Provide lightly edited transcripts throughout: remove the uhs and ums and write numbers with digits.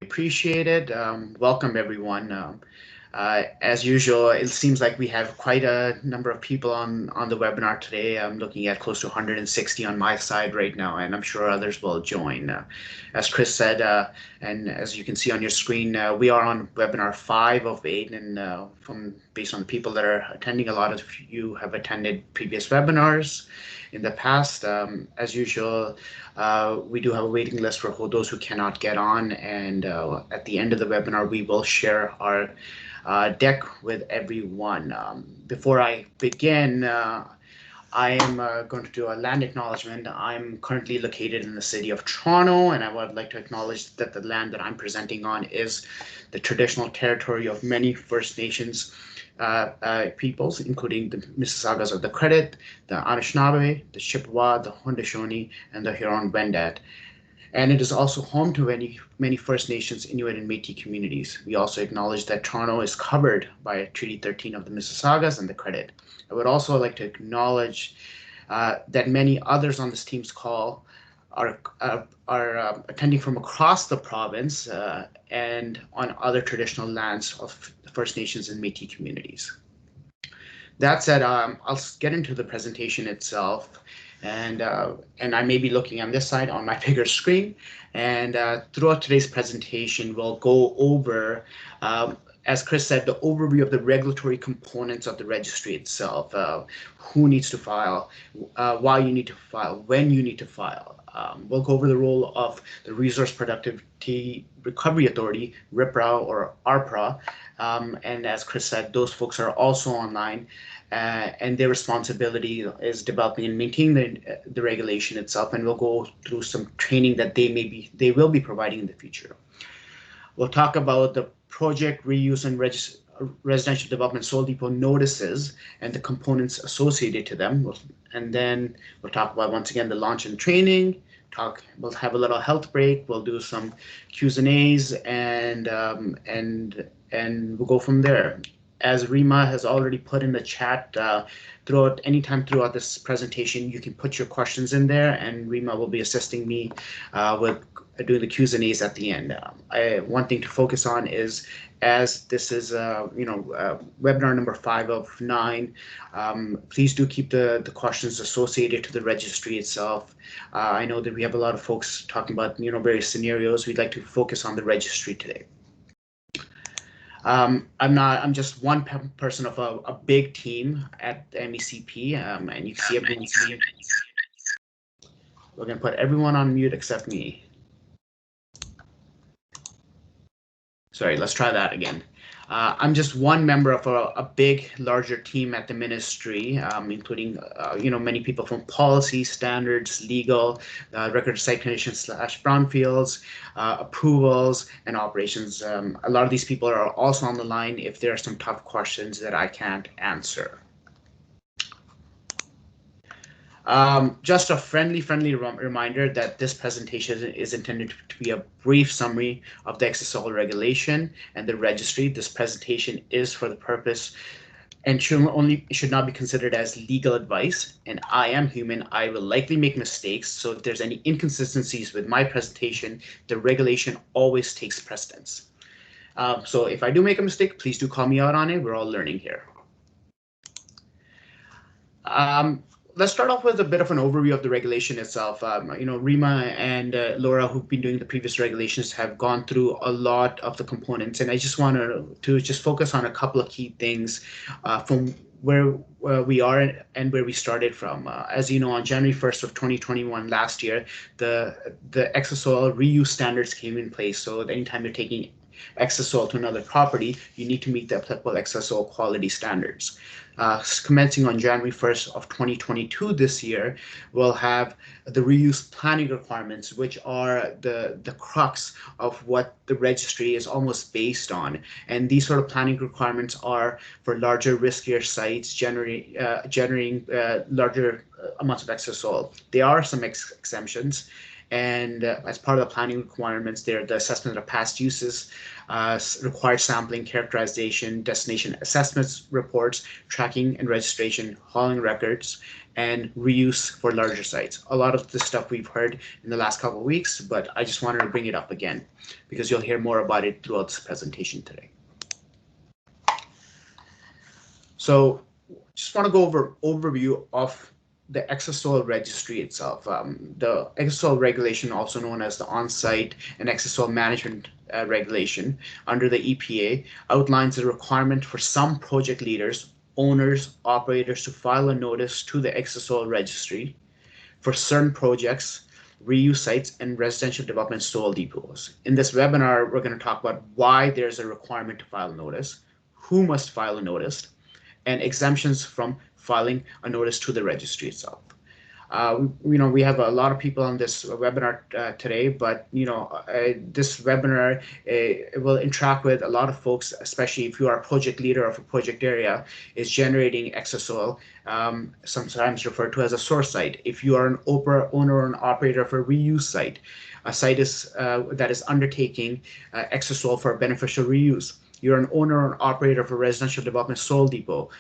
Appreciate it. Welcome, everyone. As usual, it seems like we have quite a number of people on the webinar today. I'm looking at close to 160 on my side right now, and I'm sure others will join. As Chris said, and as you can see on your screen, we are on webinar 5 of 8, and from based on the people that are attending, a lot of you have attended previous webinars in the past. As usual, we do have a waiting list for those who cannot get on, and at the end of the webinar, we will share our deck with everyone. Before I begin, I am going to do a land acknowledgement. I'm currently located in the city of Toronto, and I would like to acknowledge that the land that I'm presenting on is the traditional territory of many First Nations peoples, including the Mississaugas of the Credit, the Anishinaabe, the Chippewa, the Haudenosaunee, and the Huron-Wendat. And it is also home to many First Nations, Inuit, and Métis communities. We also acknowledge that Toronto is covered by Treaty 13 of the Mississaugas and the Credit. I would also like to acknowledge that many others on this team's call are attending from across the province and on other traditional lands of the First Nations and Métis communities. That said, I'll get into the presentation itself. And I may be looking on this side on my bigger screen. And throughout today's presentation, we'll go over, as Chris said, the overview of the regulatory components of the registry itself, who needs to file, why you need to file, when you need to file. We'll go over the role of the Resource Productivity Recovery Authority, RPRA or RPRA. And as Chris said, those folks are also online. And their responsibility is developing and maintaining the regulation itself, and we'll go through some training that they will be providing in the future. We'll talk about the project reuse and residential development soil depot notices and the components associated to them, and then we'll talk about once again the launch and training. We'll have a little health break. We'll do some Q's and A's, and we'll go from there. As Rima has already put in the chat, anytime throughout this presentation, you can put your questions in there, and Rima will be assisting me with doing the Q's and A's at the end. One thing to focus on is, as this is webinar number 5 of 9, please do keep the questions associated to the registry itself. I know that we have a lot of folks talking about various scenarios. We'd like to focus on the registry today. I'm just one person of a big team at MECP, and you can see everyone's name. We're going to put everyone on mute except me. Sorry, let's try that again. I'm just one member of a big, larger team at the ministry, including many people from policy, standards, legal, record site conditions / brownfields, approvals, and operations. A lot of these people are also on the line if there are some tough questions that I can't answer. Just a friendly reminder that this presentation is intended to be a brief summary of the Excess Soil Regulation and the registry. This presentation is for the purpose and should not be considered as legal advice. And I am human. I will likely make mistakes. So if there's any inconsistencies with my presentation, the regulation always takes precedence. So if I do make a mistake, please do call me out on it. We're all learning here. Let's start off with a bit of an overview of the regulation itself. Rima and Laura, who've been doing the previous regulations, have gone through a lot of the components, and I just wanted to focus on a couple of key things from where we are and where we started from. As you know, on January 1st of 2021, last year, the excess soil reuse standards came in place. So anytime you're taking excess soil to another property, you need to meet the applicable excess soil quality standards. Commencing on January 1st of 2022 this year, we'll have the reuse planning requirements, which are the crux of what the registry is almost based on. And these sort of planning requirements are for larger, riskier sites generating larger amounts of excess soil. There are some exemptions, And as part of the planning requirements, there the assessment of past uses, required sampling, characterization, destination assessments reports, tracking and registration, hauling records, and reuse for larger sites. A lot of this stuff we've heard in the last couple of weeks, but I just wanted to bring it up again because you'll hear more about it throughout this presentation today. So just want to go over overview of the Excess Soil Registry itself. The Excess Soil Regulation, also known as the On-Site and Excess Soil Management Regulation under the EPA, outlines the requirement for some project leaders, owners, operators to file a notice to the Excess Soil Registry for certain projects, reuse sites, and residential development soil depots. In this webinar, we're going to talk about why there's a requirement to file a notice, who must file a notice, and exemptions from filing a notice to the registry itself. We have a lot of people on this webinar today, but this webinar will interact with a lot of folks, especially if you are a project leader of a project area is generating excess soil, sometimes referred to as a source site. If you are an owner or an operator of a reuse site, a site that is undertaking excess soil for beneficial reuse. You're an owner or operator of a residential development soil depot,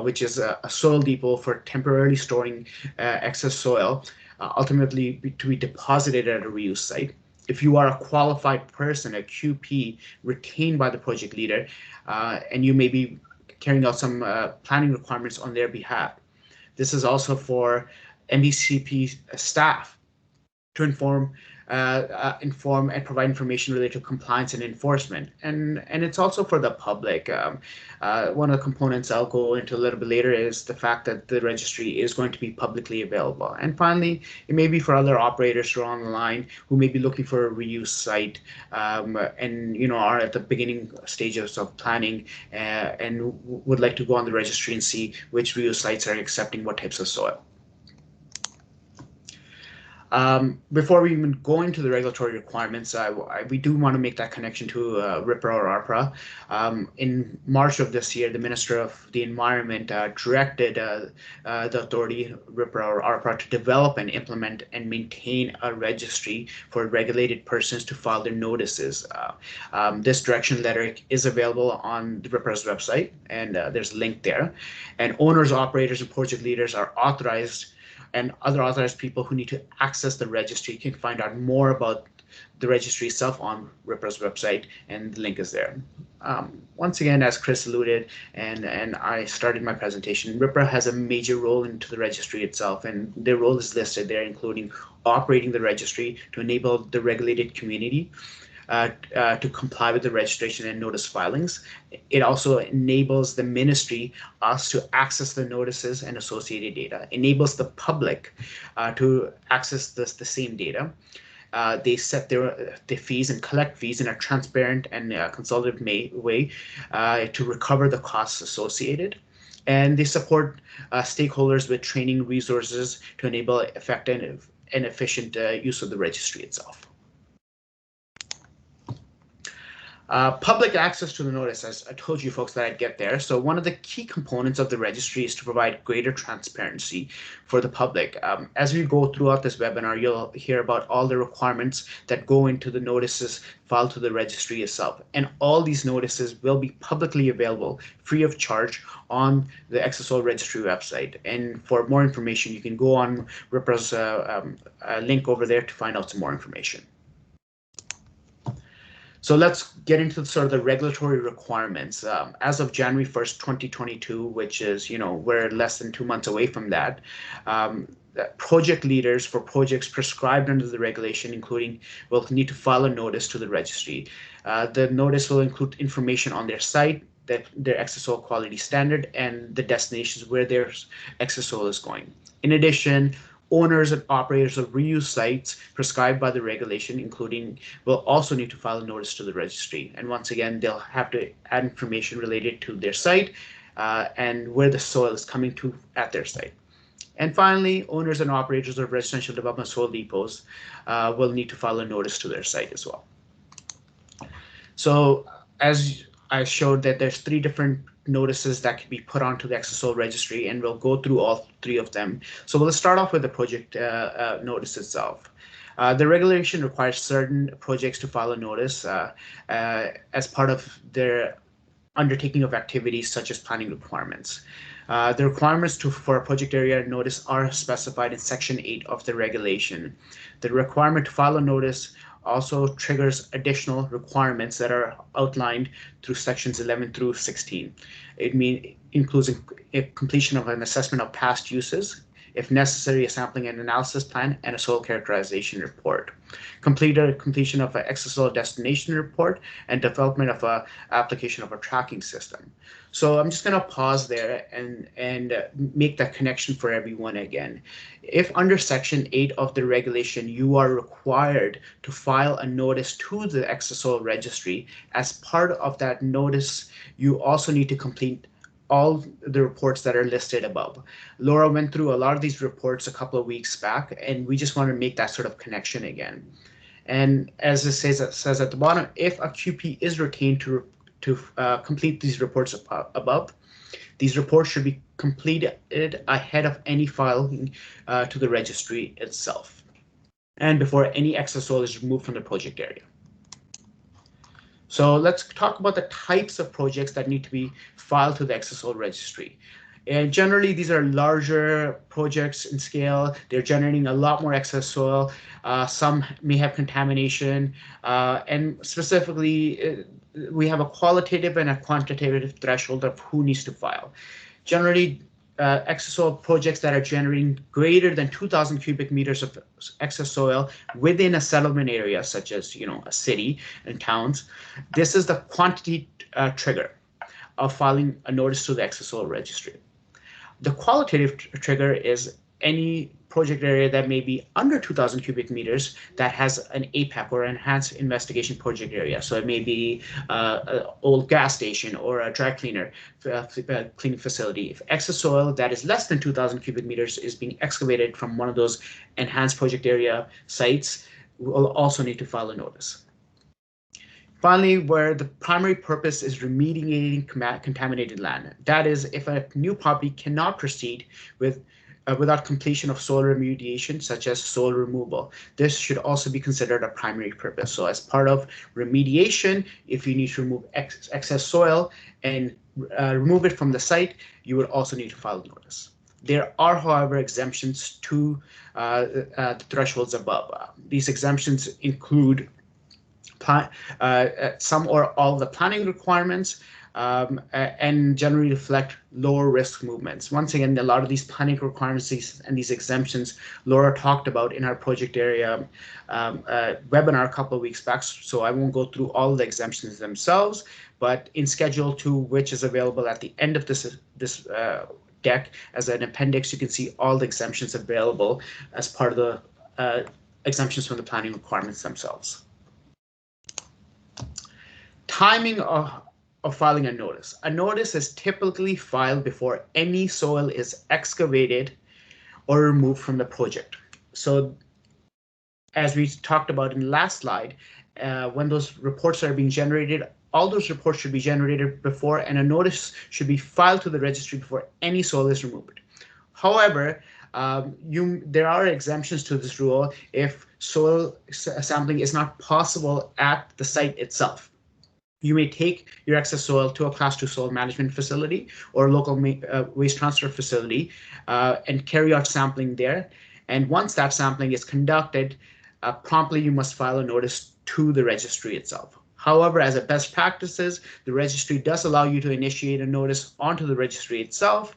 which is a soil depot for temporarily storing excess soil, ultimately to be deposited at a reuse site. If you are a qualified person, a QP, retained by the project leader, and you may be carrying out some planning requirements on their behalf. This is also for MECP staff to inform and provide information related to compliance and enforcement, and it's also for the public. One of the components I'll go into a little bit later is the fact that the registry is going to be publicly available. And finally, it may be for other operators who are on the line who may be looking for a reuse site, and are at the beginning stages of planning and would like to go on the registry and see which reuse sites are accepting what types of soil. Before we even go into the regulatory requirements, we do want to make that connection to RPRA or RPRA. In March of this year, the Minister of the Environment directed the authority, RPRA or RPRA, to develop and implement and maintain a registry for regulated persons to file their notices. This direction letter is available on the RPRA's website, and there's a link there. And owners, operators, and project leaders are authorized, and other authorized people who need to access the registry can find out more about the registry itself on RPRA's website, and the link is there. Once again, as Chris alluded, and I started my presentation, RPRA has a major role into the registry itself, and their role is listed there, including operating the registry to enable the regulated community to comply with the registration and notice filings. It also enables the ministry, us, to access the notices and associated data, enables the public to access the same data. They set their fees and collect fees in a transparent and consolidated way to recover the costs associated. And they support stakeholders with training resources to enable effective and efficient use of the registry itself. Public access to the notice, as I told you folks that I'd get there. So one of the key components of the registry is to provide greater transparency for the public. As we go throughout this webinar, you'll hear about all the requirements that go into the notices filed to the registry itself. And all these notices will be publicly available free of charge on the Excess Soil Registry website. And for more information, you can go on RPRA's link over there to find out some more information. So let's get into sort of the regulatory requirements. As of January 1st, 2022, which is, we're less than 2 months away from that, project leaders for projects prescribed under the regulation, will need to file a notice to the registry. The notice will include information on their site, their excess soil quality standard, and the destinations where their excess soil is going. In addition, owners and operators of reuse sites prescribed by the regulation, will also need to file a notice to the registry. And once again, they'll have to add information related to their site and where the soil is coming to at their site. And finally, owners and operators of residential development soil depots will need to file a notice to their site as well. So as I showed, that there's 3 different notices that can be put onto the Excess Soil Registry, and we'll go through all 3 of them. So we'll start off with the project notice itself. The regulation requires certain projects to file a notice as part of their undertaking of activities such as planning requirements. The requirements for a project area notice are specified in Section 8 of the regulation. The requirement to file a notice also triggers additional requirements that are outlined through Sections 11 through 16. It includes a completion of an assessment of past uses, if necessary, a sampling and analysis plan, and a soil characterization report. Completion of an excess soil destination report, and development of an application of a tracking system. So I'm just going to pause there and make that connection for everyone again. If under Section 8 of the regulation, you are required to file a notice to the Excess Soil Registry, as part of that notice, you also need to complete all the reports that are listed above. Laura went through a lot of these reports a couple of weeks back, and we just want to make that sort of connection again. And as it says at the bottom, if a QP is retained to complete these reports above, these reports should be completed ahead of any filing to the registry itself, and before any excess soil is removed from the project area. So let's talk about the types of projects that need to be filed to the Excess Soil Registry. And generally, these are larger projects in scale. They're generating a lot more excess soil. Some may have contamination. And specifically, we have a qualitative and a quantitative threshold of who needs to file. Generally, excess soil projects that are generating greater than 2,000 cubic meters of excess soil within a settlement area, such as a city and towns. This is the quantity trigger of filing a notice to the Excess Soil Registry. The qualitative trigger is any project area that may be under 2,000 cubic meters that has an APAC or enhanced investigation project area. So it may be an old gas station or a dry cleaner cleaning facility. If excess soil that is less than 2,000 cubic meters is being excavated from one of those enhanced project area sites, we'll also need to file a notice. Finally, where the primary purpose is remediating contaminated land. That is, if a new property cannot proceed without completion of soil remediation, such as soil removal. This should also be considered a primary purpose. So as part of remediation, if you need to remove excess soil and remove it from the site, you would also need to file a notice. There are, however, exemptions to the thresholds above. These exemptions include some or all the planning requirements, and generally reflect lower risk movements. Once again, a lot of these planning requirements and these exemptions Laura talked about in our project area webinar a couple of weeks back, so I won't go through all the exemptions themselves, but in Schedule 2, which is available at the end of this deck as an appendix, you can see all the exemptions available as part of the exemptions from the planning requirements themselves. Timing of filing a notice. A notice is typically filed before any soil is excavated or removed from the project. So as we talked about in the last slide, when those reports are being generated, all those reports should be generated before, and a notice should be filed to the registry before any soil is removed. However, there are exemptions to this rule if soil sampling is not possible at the site itself. You may take your excess soil to a Class 2 soil management facility or local waste transfer facility and carry out sampling there. And once that sampling is conducted, promptly you must file a notice to the registry itself. However, as a best practices, the registry does allow you to initiate a notice onto the registry itself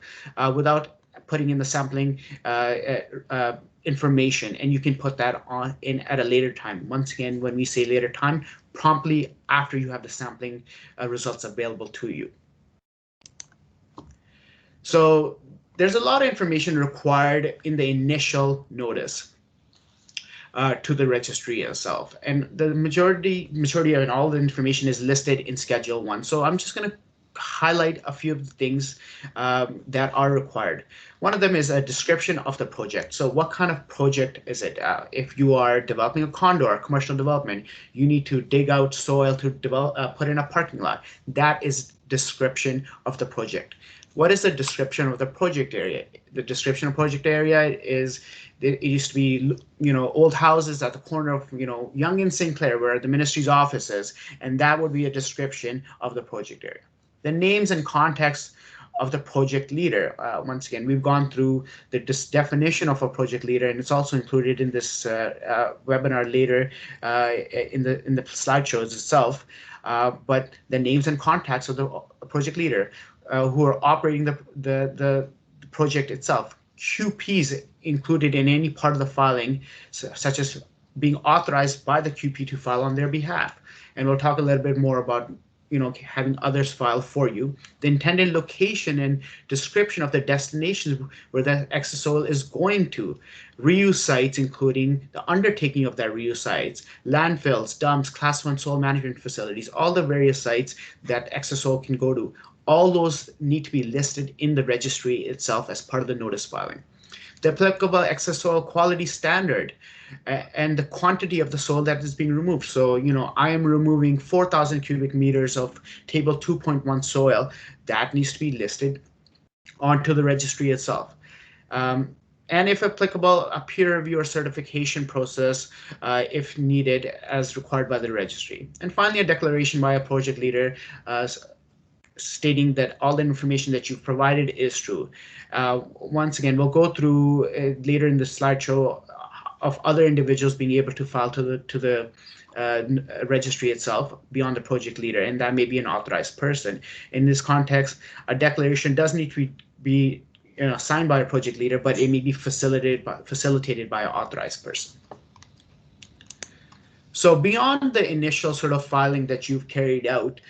without putting in the sampling information, and you can put that in at a later time. Once again, when we say later time, promptly after you have the sampling results available to you. So there's a lot of information required in the initial notice to the registry itself, and the majority of all the information is listed in Schedule 1. So I'm just going to highlight a few of the things that are required. One of them is a description of the project. So what kind of project is it? If you are developing a condo or commercial development, you need to dig out soil to put in a parking lot. That is description of the project. What is the description of the project area? The description of project area is It used to be, old houses at the corner of, Yonge and Sinclair, where the ministry's office is, and that would be a description of the project area. The names and context of the project leader. Once again, we've gone through this definition of a project leader, and it's also included in this webinar later in the slideshows itself. But the names and contacts of the project leader who are operating the project itself. QPs included in any part of the filing, such as being authorized by the QP to file on their behalf. And we'll talk a little bit more about having others file for you. The intended location and description of the destinations where the excess soil is going to. Reuse sites, including the undertaking of that reuse sites, landfills, dumps, class 1 soil management facilities, all the various sites that excess soil can go to. All those need to be listed in the registry itself as part of the notice filing. The applicable excess soil quality standard and the quantity of the soil that is being removed. So, I am removing 4,000 cubic meters of table 2.1 soil. That needs to be listed onto the registry itself. And if applicable, a peer review or certification process if needed as required by the registry. And finally, a declaration by a project leader stating that all the information that you've provided is true. Once again, we'll go through later in the slideshow of other individuals being able to file to the registry itself beyond the project leader, and that may be an authorized person. In this context, a declaration does need to be signed by a project leader, but it may be facilitated by an authorized person. So beyond the initial sort of filing that you've carried out,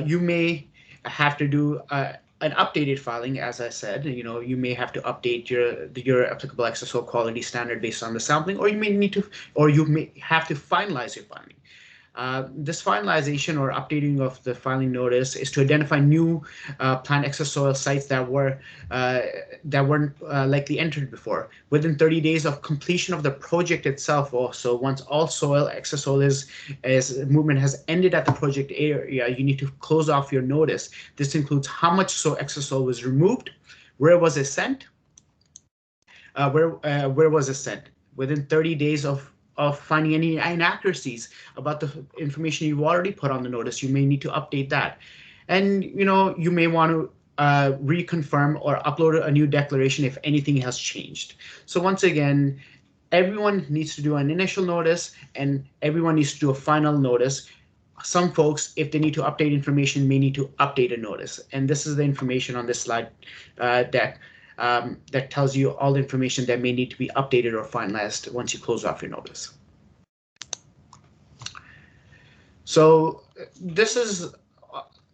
you may have to do an updated filing. As I said, you may have to update your applicable excess soil quality standard based on the sampling, or you may have to finalize your filing. This finalization or updating of the filing notice is to identify new planned excess soil sites that weren't likely entered before. Within 30 days of completion of the project itself, also once all excess soil movement has ended at the project area, you need to close off your notice. This includes how much excess soil was removed, where was it sent, where was it sent. Within 30 days of finding any inaccuracies about the information you've already put on the notice, you may need to update that. And you may want to reconfirm or upload a new declaration if anything has changed. So once again, everyone needs to do an initial notice and everyone needs to do a final notice. Some folks, if they need to update information, may need to update a notice. And this is the information on this slide deck. That tells you all the information that may need to be updated or finalized once you close off your notice. So this is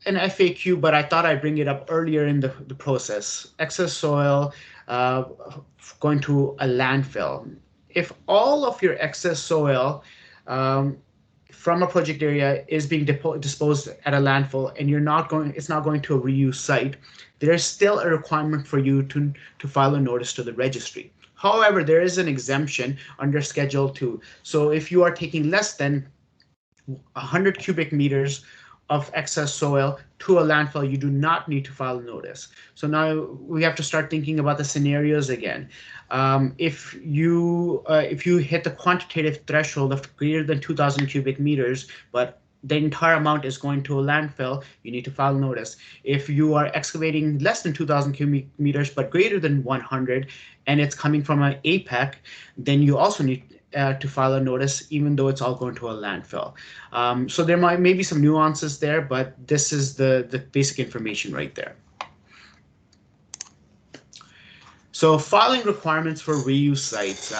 an FAQ, but I thought I'd bring it up earlier in the process. Excess soil going to a landfill. If all of your excess soil from a project area is being disposed at a landfill and it's not going to a reuse site, there's still a requirement for you to file a notice to the registry. However, there is an exemption under Schedule 2. So if you are taking less than 100 cubic meters of excess soil to a landfill, you do not need to file a notice. So now we have to start thinking about the scenarios again. If you hit the quantitative threshold of greater than 2,000 cubic meters, but the entire amount is going to a landfill, you need to file a notice. If you are excavating less than 2,000 cubic meters but greater than 100 and it's coming from an APEC, then you also need to file a notice, even though it's all going to a landfill. So there may be some nuances there, but this is the basic information right there. So filing requirements for reuse sites.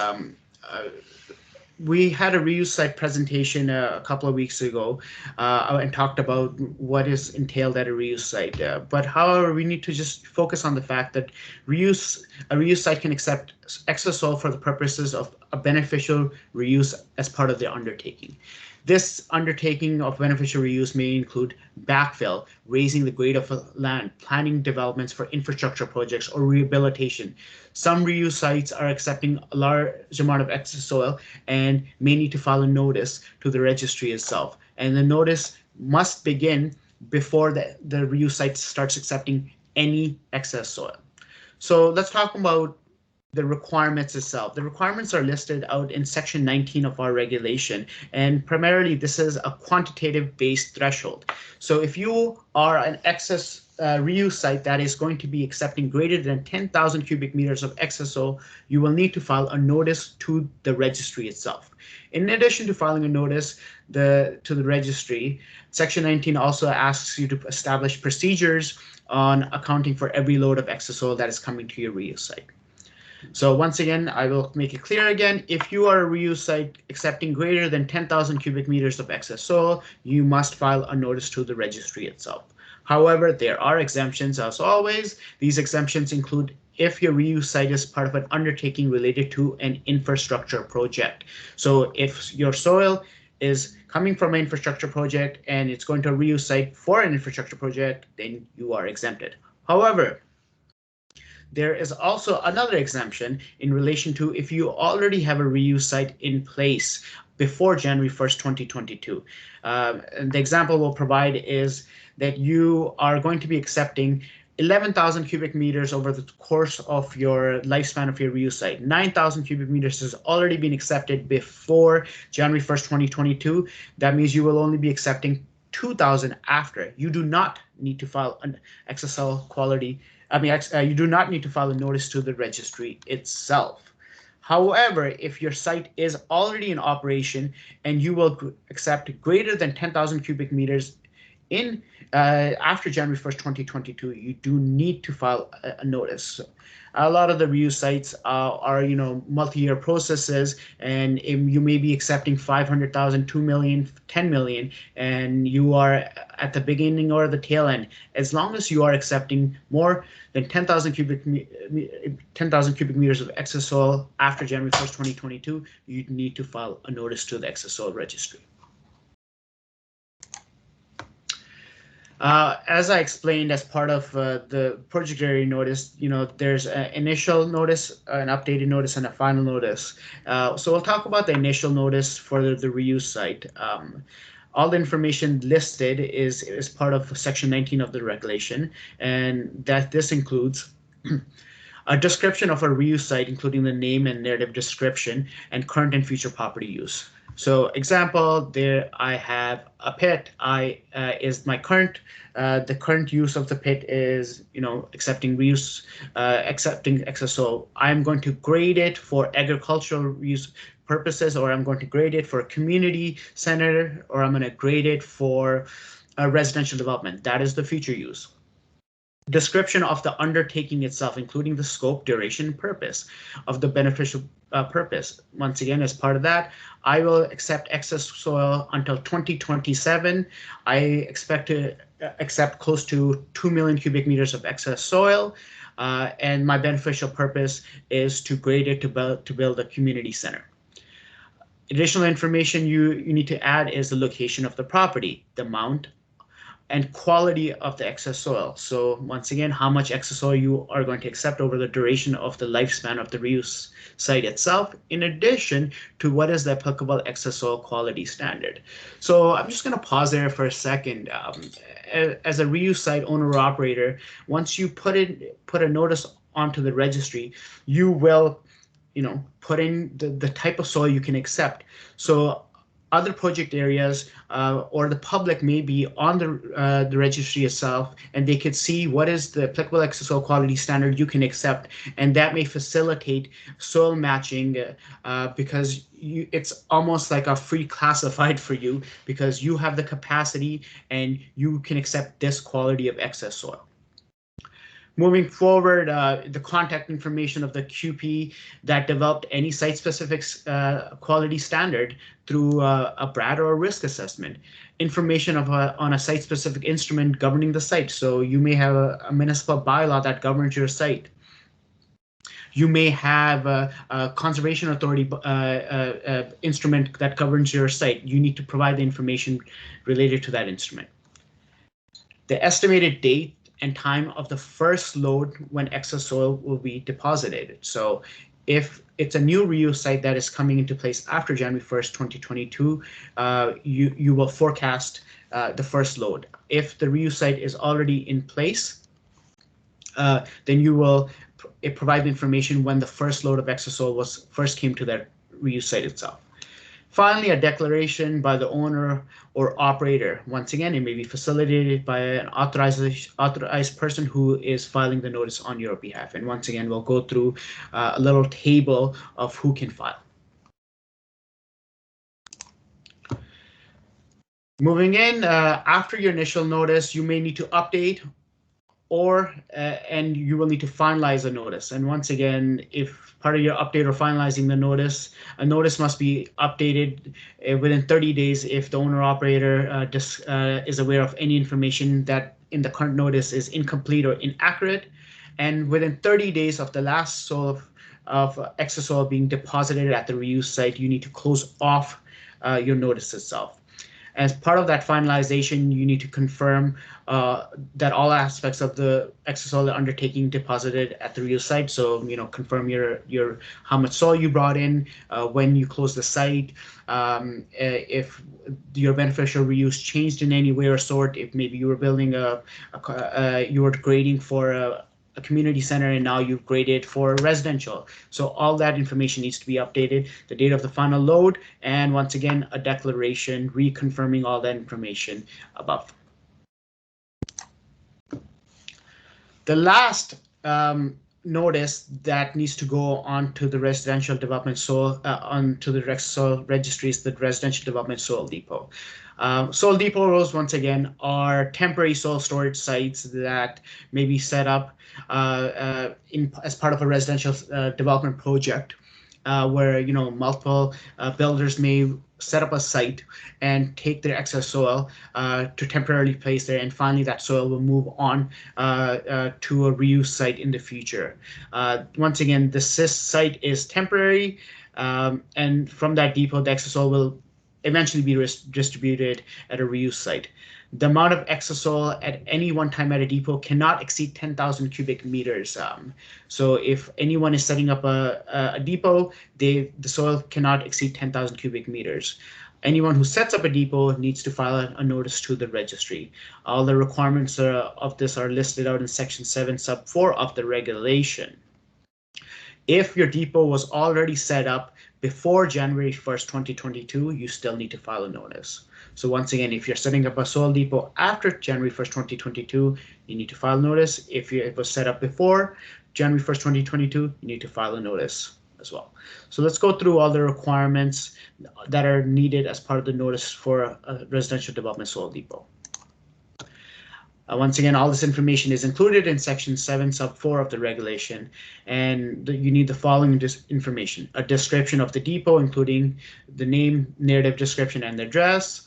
We had a reuse site presentation a couple of weeks ago and talked about what is entailed at a reuse site. But however, we need to just focus on the fact that a reuse site can accept excess soil for the purposes of a beneficial reuse as part of the undertaking. This undertaking of beneficial reuse may include backfill, raising the grade of land, planning developments for infrastructure projects, or rehabilitation. Some reuse sites are accepting a large amount of excess soil and may need to file a notice to the registry itself. And the notice must begin before the reuse site starts accepting any excess soil. So let's talk about the requirements itself. The requirements are listed out in section 19 of our regulation, and primarily this is a quantitative based threshold. So if you are an excess reuse site that is going to be accepting greater than 10,000 cubic meters of excess soil, you will need to file a notice to the registry itself. In addition to filing a notice to the registry, section 19 also asks you to establish procedures on accounting for every load of excess soil that is coming to your reuse site. So once again, I will make it clear again, if you are a reuse site accepting greater than 10,000 cubic meters of excess soil, you must file a notice to the registry itself. However, there are exemptions as always. These exemptions include if your reuse site is part of an undertaking related to an infrastructure project. So if your soil is coming from an infrastructure project and it's going to a reuse site for an infrastructure project, then you are exempted. However, there is also another exemption in relation to if you already have a reuse site in place before January 1st, 2022. And the example we'll provide is that you are going to be accepting 11,000 cubic meters over the course of your lifespan of your reuse site. 9,000 cubic meters has already been accepted before January 1st, 2022. That means you will only be accepting 2,000 after. You do not need to file an XSL quality. You do not need to file a notice to the registry itself. However, if your site is already in operation and you will accept greater than 10,000 cubic meters in after January 1st, 2022, you do need to file a notice. So a lot of the reuse sites are multi-year processes, and you may be accepting 500,000, 2 million, 10 million, and you are at the beginning or the tail end. As long as you are accepting more than 10,000 cubic meters of excess soil after January 1st, 2022, you need to file a notice to the Excess Soil Registry. As I explained as part of the project area notice, there's an initial notice, an updated notice, and a final notice. So we'll talk about the initial notice for the reuse site. All the information listed is part of section 19 of the regulation, and that this includes a description of a reuse site, including the name and narrative description and current and future property use. So example, there I have a pit. Is my current, the current use of the pit is, accepting reuse, accepting excess soil. I'm going to grade it for agricultural use purposes, or I'm going to grade it for a community center, or I'm going to grade it for a residential development. That is the future use. Description of the undertaking itself, including the scope, duration, purpose of the beneficial purpose. Once again, as part of that, I will accept excess soil until 2027. I expect to accept close to 2 million cubic meters of excess soil, and my beneficial purpose is to grade it to build a community center. Additional information you need to add is the location of the property, the amount and quality of the excess soil. So once again, how much excess soil you are going to accept over the duration of the lifespan of the reuse site itself, in addition to what is the applicable excess soil quality standard. So I'm just going to pause there for a second. As a reuse site owner or operator, once you put a notice onto the registry, you will put in the type of soil you can accept. So other project areas or the public may be on the registry itself, and they could see what is the applicable excess soil quality standard you can accept, and that may facilitate soil matching because it's almost like a free classified for you, because you have the capacity and you can accept this quality of excess soil. Moving forward, the contact information of the QP that developed any site-specific quality standard through a BRAD or a risk assessment. Information on a site-specific instrument governing the site. So you may have a municipal bylaw that governs your site. You may have a conservation authority instrument that governs your site. You need to provide the information related to that instrument. The estimated date and time of the first load when excess soil will be deposited. So if it's a new reuse site that is coming into place after January 1st, 2022, you will forecast the first load. If the reuse site is already in place, then you will provide the information when the first load of excess soil was first came to that reuse site itself. Finally, a declaration by the owner or operator. Once again, it may be facilitated by an authorized person who is filing the notice on your behalf. And once again, we'll go through a little table of who can file. Moving in, after your initial notice, you may need to update or and you will need to finalize a notice. And once again, if part of your update or finalizing the notice, a notice must be updated within 30 days if the owner operator is aware of any information that in the current notice is incomplete or inaccurate, and within 30 days of the last soil of excess soil being deposited at the reuse site, you need to close off your notice itself. As part of that finalization, you need to confirm that all aspects of the excess soil undertaking deposited at the reuse site. So, confirm your how much soil you brought in, when you closed the site, if your beneficial reuse changed in any way or sort, if maybe you were building you were grading for a community center and now you've graded for residential. So all that information needs to be updated, the date of the final load, and once again, a declaration reconfirming all that information above. The last notice that needs to go onto the residential development soil, onto the Excess Soil Registry is the residential development soil depot. Soil depots, once again, are temporary soil storage sites that may be set up as part of a residential development project, where multiple builders may set up a site and take their excess soil to temporarily place there, and finally that soil will move on to a reuse site in the future. Once again, the CIS site is temporary, and from that depot, the excess soil will eventually be distributed at a reuse site. The amount of excess soil at any one time at a depot cannot exceed 10,000 cubic meters. So if anyone is setting up a depot, the soil cannot exceed 10,000 cubic meters. Anyone who sets up a depot needs to file a notice to the registry. All the requirements of this are listed out in section 7 sub 4 of the regulation. If your depot was already set up before January 1st, 2022, you still need to file a notice. So once again, if you're setting up a soil depot after January 1st, 2022, you need to file a notice. If it was set up before January 1st, 2022, you need to file a notice as well. So let's go through all the requirements that are needed as part of the notice for a residential development soil depot. Once again, all this information is included in section 7 sub 4 of the regulation, and you need the following information: a description of the depot, including the name, narrative description, and the address,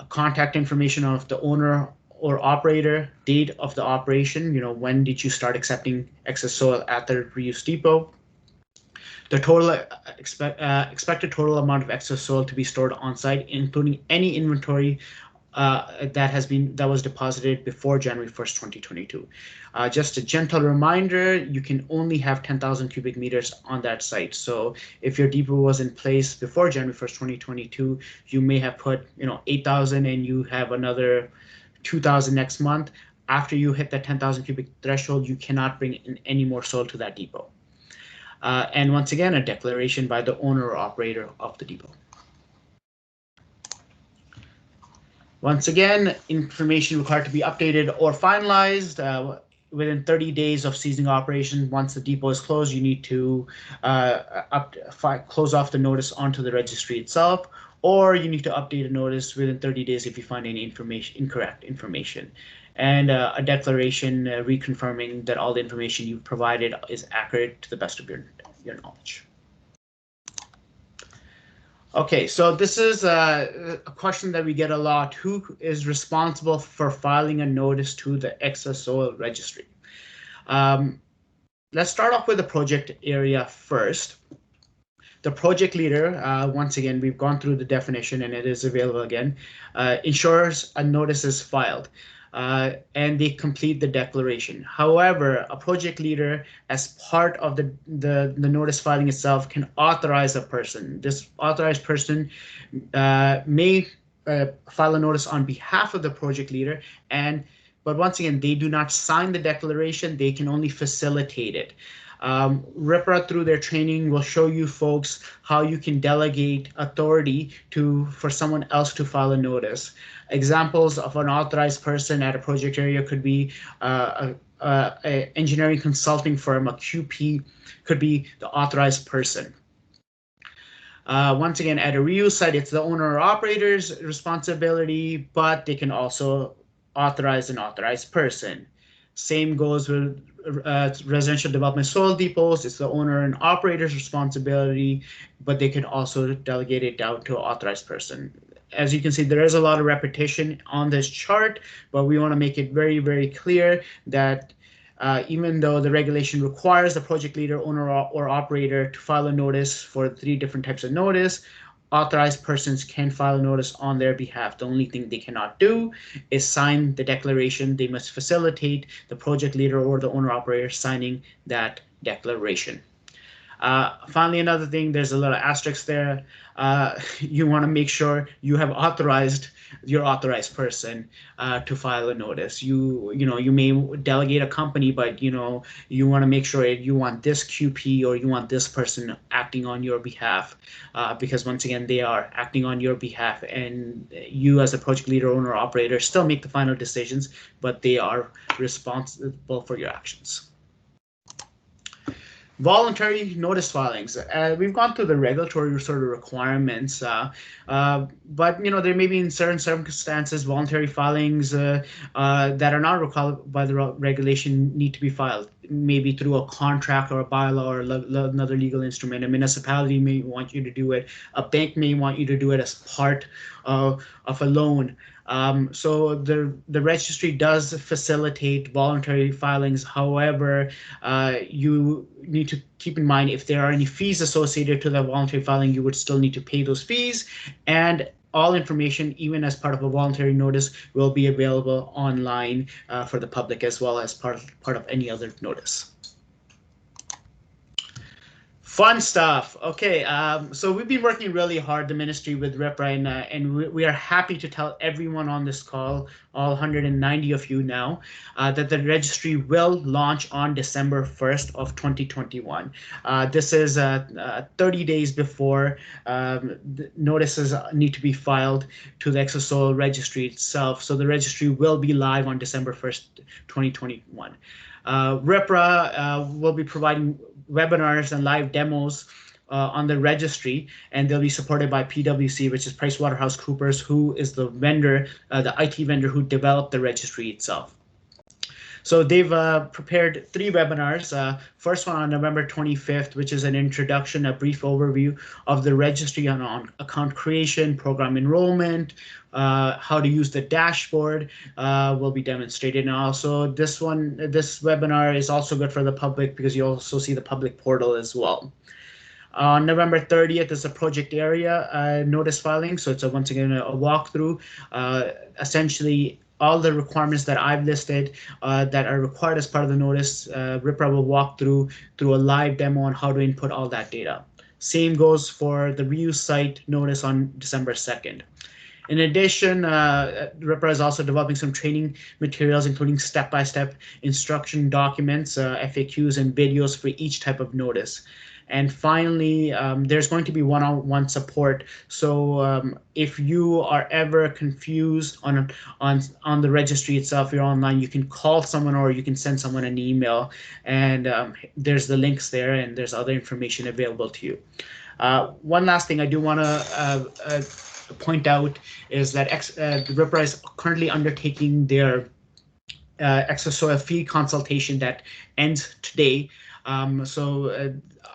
contact information of the owner or operator, date of the operation, when did you start accepting excess soil at the reuse depot, the total expected total amount of excess soil to be stored on site, including any inventory that was deposited before January 1st, 2022. Just a gentle reminder, you can only have 10,000 cubic meters on that site. So if your depot was in place before January 1st, 2022, you may have put 8,000 and you have another 2,000 next month. After you hit that 10,000 cubic threshold, you cannot bring in any more soil to that depot. And once again, a declaration by the owner or operator of the depot. Once again, information required to be updated or finalized within 30 days of ceasing operation. Once the depot is closed, you need to close off the notice onto the registry itself, or you need to update a notice within 30 days if you find any incorrect information. And a declaration reconfirming that all the information you've provided is accurate to the best of your knowledge. Okay, so this is a question that we get a lot. Who is responsible for filing a notice to the Excess Soil Registry? Let's start off with the project area first. The project leader, once again, we've gone through the definition and it is available again, ensures a notice is filed. And they complete the declaration. However, a project leader, as part of the notice filing itself, can authorize a person. This authorized person may file a notice on behalf of the project leader, and but once again, they do not sign the declaration. They can only facilitate it. RPRA, through their training, will show you folks how you can delegate authority for someone else to file a notice. Examples of an authorized person at a project area could be a engineering consulting firm. A QP could be the authorized person. Once again, at a reuse site, it's the owner or operator's responsibility, but they can also authorize an authorized person. Same goes with residential development soil depots. It's the owner and operator's responsibility, but they can also delegate it down to an authorized person. As you can see, there is a lot of repetition on this chart, but we want to make it very, very clear that even though the regulation requires the project leader, owner, or operator to file a notice for 3 different types of notice, authorized persons can file a notice on their behalf. The only thing they cannot do is sign the declaration. They must facilitate the project leader or the owner operator signing that declaration. Finally, another thing, there's a little asterisk there. You want to make sure you have authorized your authorized person to file a notice. You may delegate a company, but you want to make sure you want this QP or you want this person acting on your behalf, because once again, they are acting on your behalf, and you as a project leader, owner, operator still make the final decisions, but they are responsible for your actions. Voluntary notice filings. We've gone through the regulatory sort of requirements, but there may be in certain circumstances voluntary filings that are not required by the regulation need to be filed, maybe through a contract or a bylaw or another legal instrument. A municipality may want you to do it. A bank may want you to do it as part of a loan. So the registry does facilitate voluntary filings. However, you need to keep in mind if there are any fees associated to the voluntary filing, you would still need to pay those fees, and all information, even as part of a voluntary notice, will be available online for the public as well as part of any other notice. Fun stuff. Okay, so we've been working really hard, the ministry, with RPRA, and we are happy to tell everyone on this call, all 190 of you now, that the registry will launch on December 1st of 2021. This is 30 days before notices need to be filed to the Excess Soil Registry itself. So the registry will be live on December 1st, 2021. RPRA will be providing webinars and live demos on the registry, and they'll be supported by PwC, which is PricewaterhouseCoopers, who is the vendor, the IT vendor who developed the registry itself. So they've prepared 3 webinars. First one on November 25th, which is an introduction, a brief overview of the registry on account creation, program enrollment, how to use the dashboard will be demonstrated. And also this webinar is also good for the public because you also see the public portal as well. On November 30th is a project area notice filing. So it's once again a walkthrough. Essentially, all the requirements that I've listed that are required as part of the notice, RPRA will walk through a live demo on how to input all that data. Same goes for the reuse site notice on December 2nd. In addition, RPRA is also developing some training materials, including step-by-step instruction documents, FAQs, and videos for each type of notice. And finally, there's going to be one-on-one support. So if you are ever confused on the registry itself, you're online, you can call someone or you can send someone an email, and there's the links there, and there's other information available to you. One last thing I do want to point out is that RPRA is currently undertaking their excess soil fee consultation that ends today.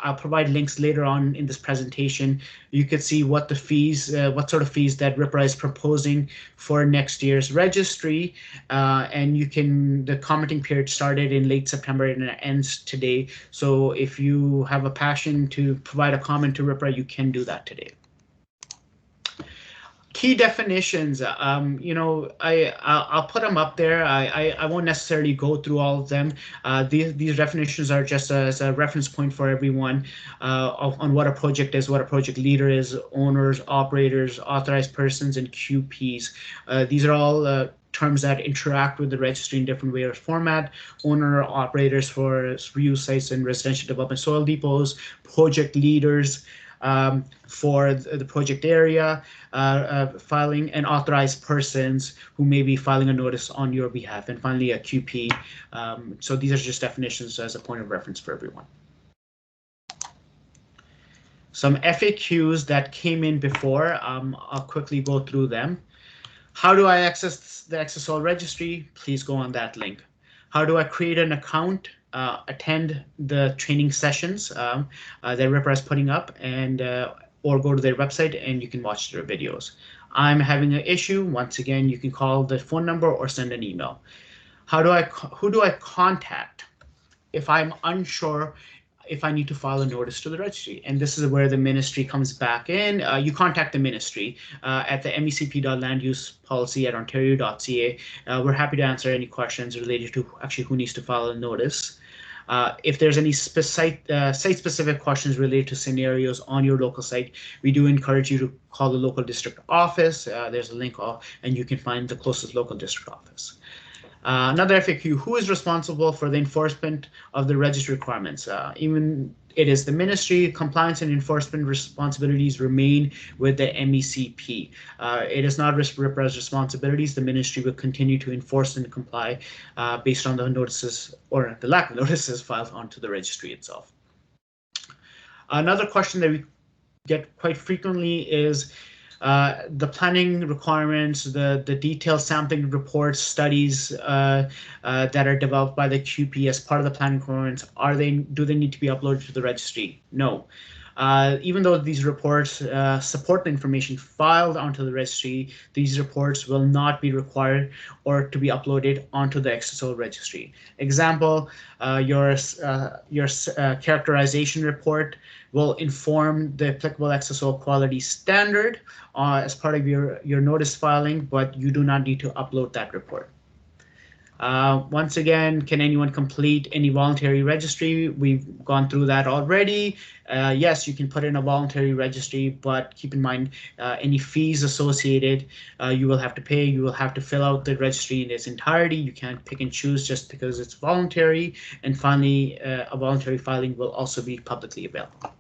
I'll provide links later on in this presentation. You could see what what sort of fees that RPRA is proposing for next year's registry, and the commenting period started in late September and it ends today. So if you have a passion to provide a comment to RPRA, you can do that today. Key definitions, I'll put them up there. I won't necessarily go through all of them. These definitions are just as a reference point for everyone on what a project is, what a project leader is, owners, operators, authorized persons, and QPs. These are all terms that interact with the registry in different way or format, owner operators for reuse sites and residential development soil depots, project leaders for the project area, filing, and authorized persons who may be filing a notice on your behalf, and finally a QP. So these are just definitions as a point of reference for everyone. Some FAQs that came in before, I'll quickly go through them. How do I access the Excess Soil Registry? Please go on that link. How do I create an account, attend the training sessions that RPRA is putting up, and or go to their website and you can watch their videos. I'm having an issue. Once again, you can call the phone number or send an email. Who do I contact if I'm unsure if I need to file a notice to the registry? And this is where the ministry comes back in. You contact the ministry at the mecp.landusepolicy@ontario.ca. We're happy to answer any questions related to actually who needs to file a notice. If there's any site-specific questions related to scenarios on your local site, we do encourage you to call the local district office. There's a link, and you can find the closest local district office. Another FAQ, who is responsible for the enforcement of the registry requirements? Even it is the ministry. Compliance and enforcement responsibilities remain with the MECP. It is not RPRA's responsibilities. The ministry will continue to enforce and comply based on the notices or the lack of notices filed onto the registry itself. Another question that we get quite frequently is the planning requirements, the detailed sampling reports, studies that are developed by the QP as part of the planning requirements, do they need to be uploaded to the registry? No. Even though these reports support the information filed onto the registry, these reports will not be required or to be uploaded onto the Excess Soil Registry. Example, your characterization report will inform the applicable Excess Soil quality standard as part of your notice filing, but you do not need to upload that report. Once again, can anyone complete any voluntary registry? We've gone through that already. Yes, you can put in a voluntary registry, but keep in mind any fees associated you will have to pay. You will have to fill out the registry in its entirety. You can't pick and choose just because it's voluntary. And finally, a voluntary filing will also be publicly available.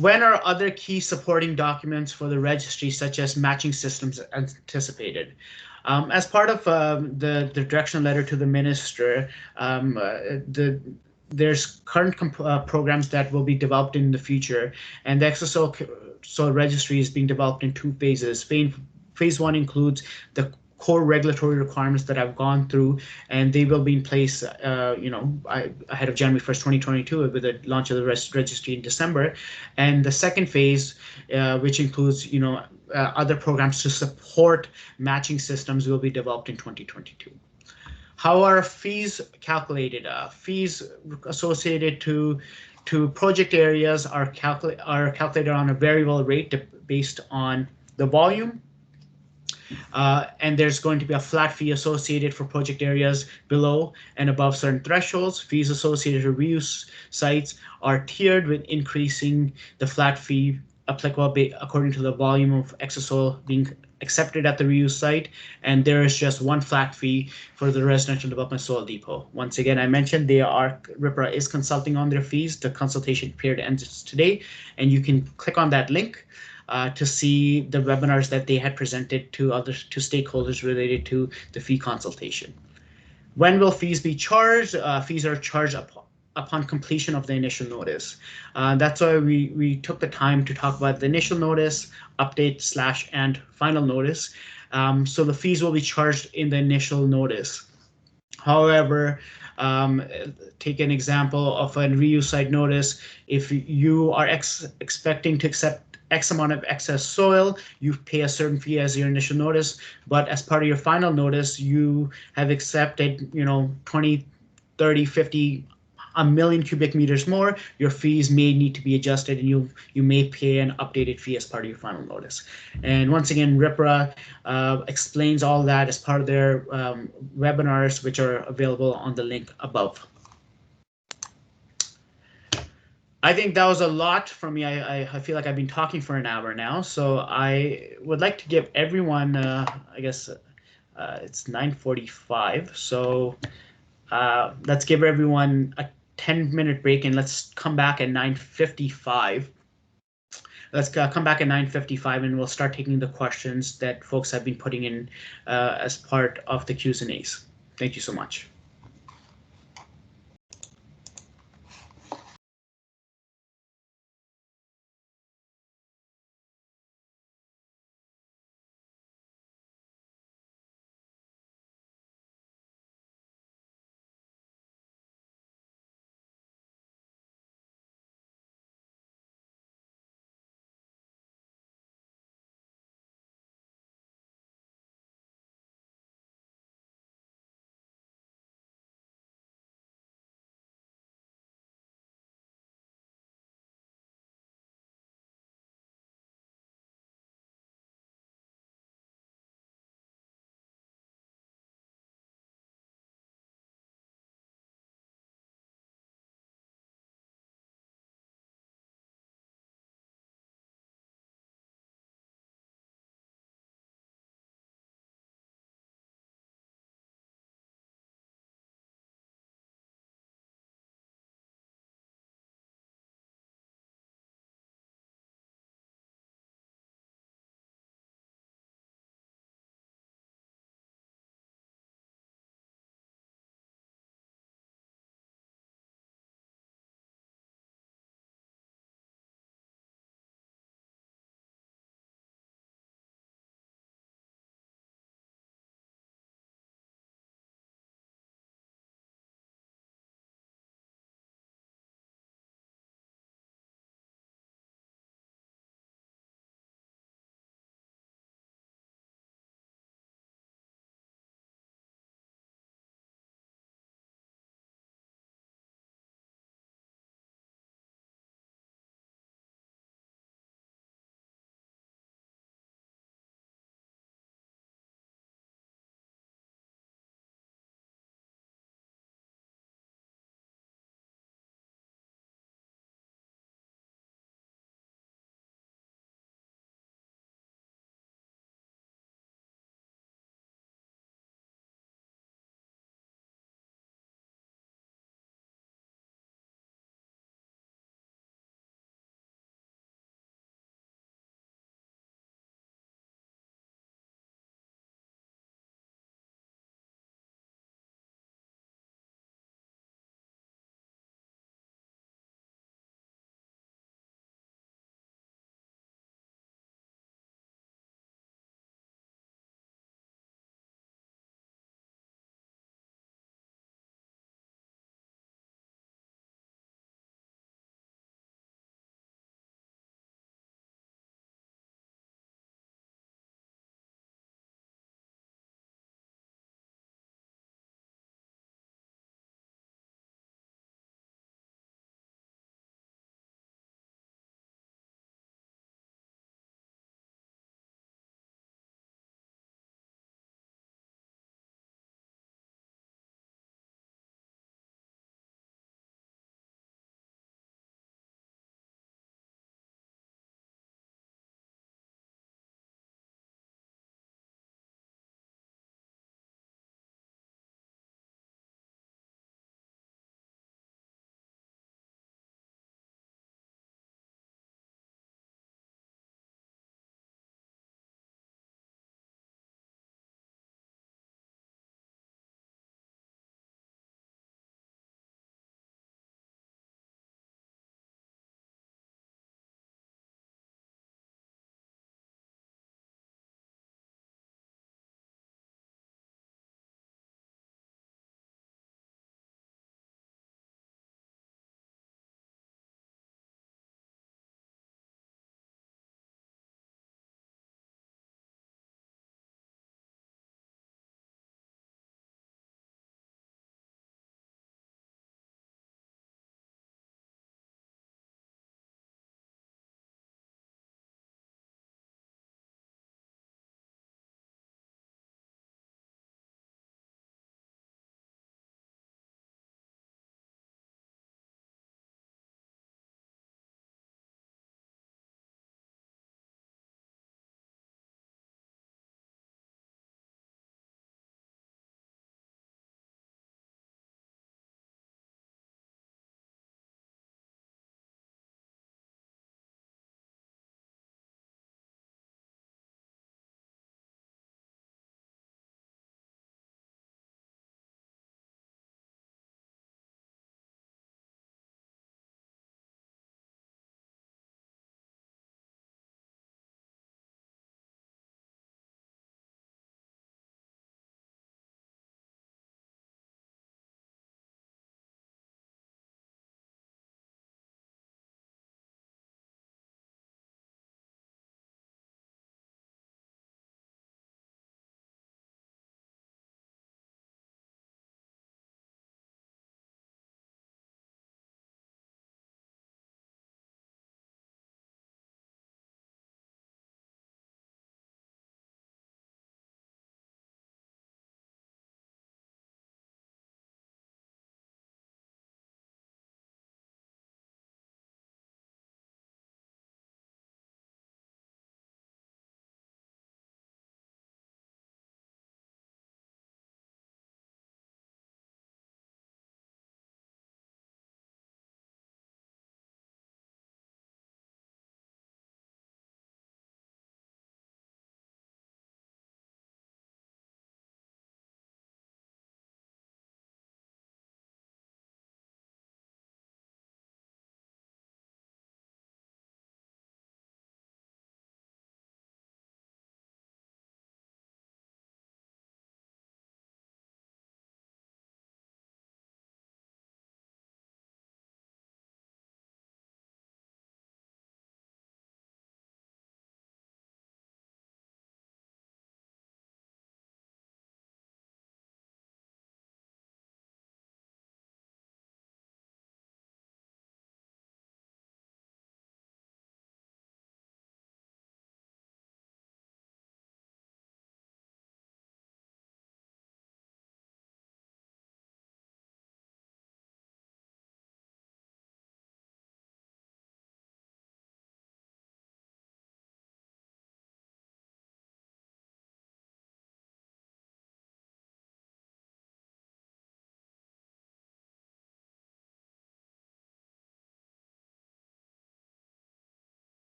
When are other key supporting documents for the registry, such as matching systems, anticipated? As part of the direction letter to the minister, there's current programs that will be developed in the future, and the Excess Soil Registry is being developed in 2 phases. Phase 1 includes the core regulatory requirements that I've gone through, and they will be in place, ahead of January 1st, 2022, with the launch of the registry in December. And the second phase, which includes, other programs to support matching systems, will be developed in 2022. How are fees calculated? Fees associated to project areas are calculated on a variable rate based on the volume. And there's going to be a flat fee associated for project areas below and above certain thresholds. Fees associated with reuse sites are tiered, with increasing the flat fee applicable according to the volume of excess soil being accepted at the reuse site, and there is just one flat fee for the residential development soil depot. Once again, I mentioned RPRA is consulting on their fees. The consultation period ends today, and you can click on that link to see the webinars that they had presented to stakeholders related to the fee consultation. When will fees be charged? Fees are charged upon completion of the initial notice. That's why we took the time to talk about the initial notice, update / and final notice. So the fees will be charged in the initial notice. However, take an example of a reuse site notice. If you are expecting to accept X amount of excess soil, you pay a certain fee as your initial notice, but as part of your final notice, you have accepted, 20, 30, 50, a million cubic meters more, your fees may need to be adjusted, and you may pay an updated fee as part of your final notice. And once again, RPRA explains all that as part of their webinars, which are available on the link above. I think that was a lot from me. I feel like I've been talking for an hour now, so I would like to give everyone, I guess it's 9:45, so let's give everyone a 10-minute break and let's come back at 9:55. Let's come back at 9:55 and we'll start taking the questions that folks have been putting in as part of the Q's and A's. Thank you so much.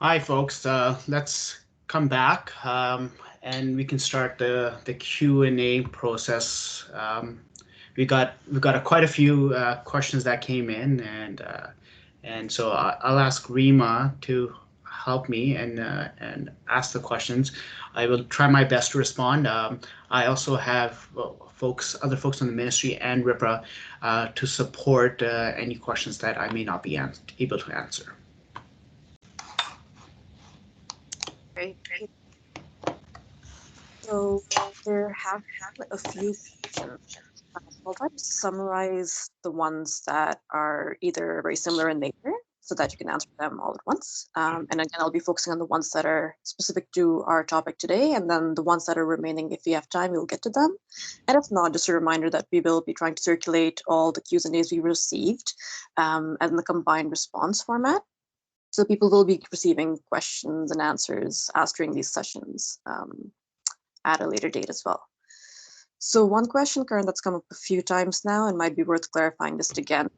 Hi, folks. Let's come back and we can start the Q&A process. We got quite a few questions that came in, and so I'll ask Rima to help me and ask the questions. I will try my best to respond. I also have other folks on the ministry and RIPRA to support any questions that I may not be able to answer. Great. So there have been a few questions. I'll try to summarize the ones that are either very similar in nature so that you can answer them all at once. And again, I'll be focusing on the ones that are specific to our topic today, and then the ones that are remaining, if we have time, we'll get to them. And if not, just a reminder that we will be trying to circulate all the Q's and A's we received in the combined response format. So people will be receiving questions and answers asked during these sessions at a later date as well. So one question, Karen, that's come up a few times now and might be worth clarifying just again,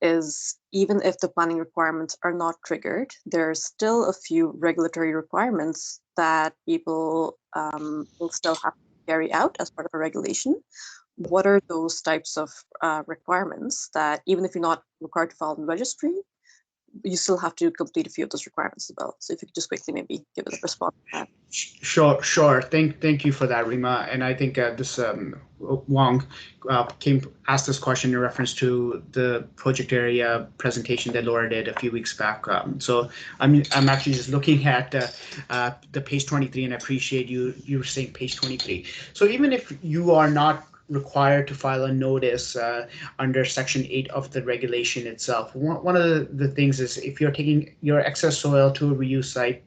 is even if the planning requirements are not triggered, there's still a few regulatory requirements that people will still have to carry out as part of a regulation. What are those types of requirements that even if you're not required to file in the registry, you still have to complete a few of those requirements as well. So if you could just quickly maybe give us a response to that. Sure. Thank you for that, Rima. And I think this Wong asked this question in reference to the project area presentation that Laura did a few weeks back. So I'm actually just looking at the page 23, and I appreciate you were saying page 23. So even if you are not required to file a notice under Section 8 of the regulation itself. One of the things is if you're taking your excess soil to a reuse site,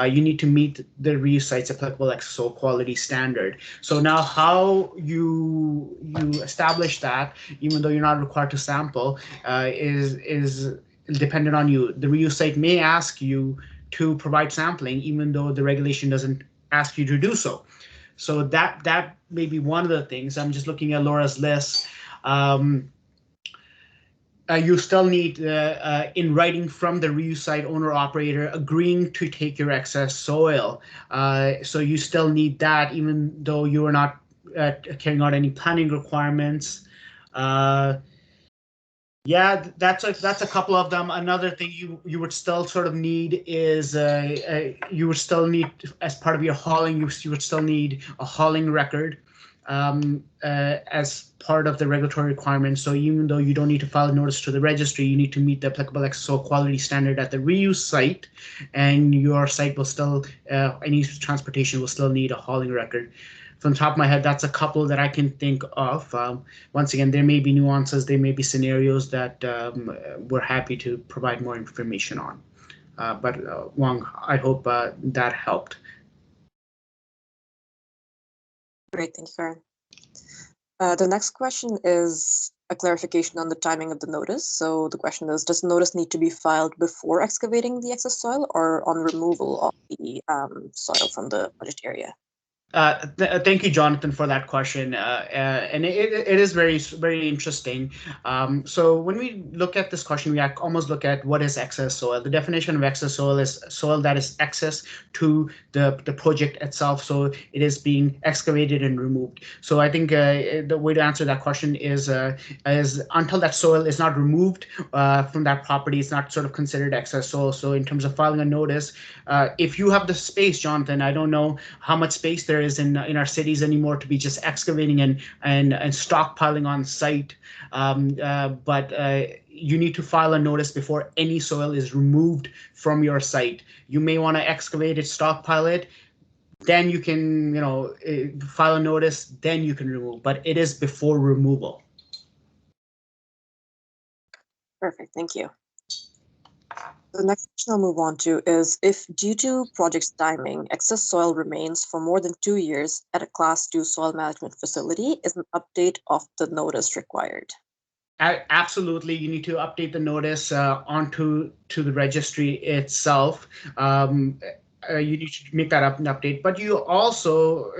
you need to meet the reuse site's applicable excess soil quality standard. So now how you establish that, even though you're not required to sample, is dependent on you. The reuse site may ask you to provide sampling, even though the regulation doesn't ask you to do so. So that may be one of the things. I'm just looking at Laura's list. You still need in writing from the reuse site owner operator agreeing to take your excess soil. So you still need that, even though you are not carrying out any planning requirements. Yeah, that's a couple of them. Another thing you would still sort of need is you would still need, as part of your hauling, you would still need a hauling record as part of the regulatory requirements. So even though you don't need to file a notice to the registry, you need to meet the applicable excess soil quality standard at the reuse site, and your site will still any transportation will still need a hauling record. From the top of my head, that's a couple that I can think of. Once again, there may be nuances, there may be scenarios that we're happy to provide more information on. But Wang, I hope that helped. Great, thank you, Karen. The next question is a clarification on the timing of the notice. So the question is, does the notice need to be filed before excavating the excess soil or on removal of the soil from the project area? Thank you, Jonathan, for that question. And it is very interesting. So when we look at this question, we almost look at what is excess soil. The definition of excess soil is soil that is excess to the project itself. So it is being excavated and removed. So I think the way to answer that question is until that soil is not removed from that property, it's not sort of considered excess soil. So in terms of filing a notice, if you have the space, Jonathan, I don't know how much space there is in our cities anymore to be just excavating and stockpiling on site. But you need to file a notice before any soil is removed from your site. You may want to excavate it, stockpile it, then you can, file a notice, then you can remove, but it is before removal. Perfect, thank you. The next question I'll move on to is, if due to project's timing, excess soil remains for more than 2 years at a Class 2 soil management facility, is an update of the notice required? Absolutely, you need to update the notice onto the registry itself. you need to make that up and update. But you also,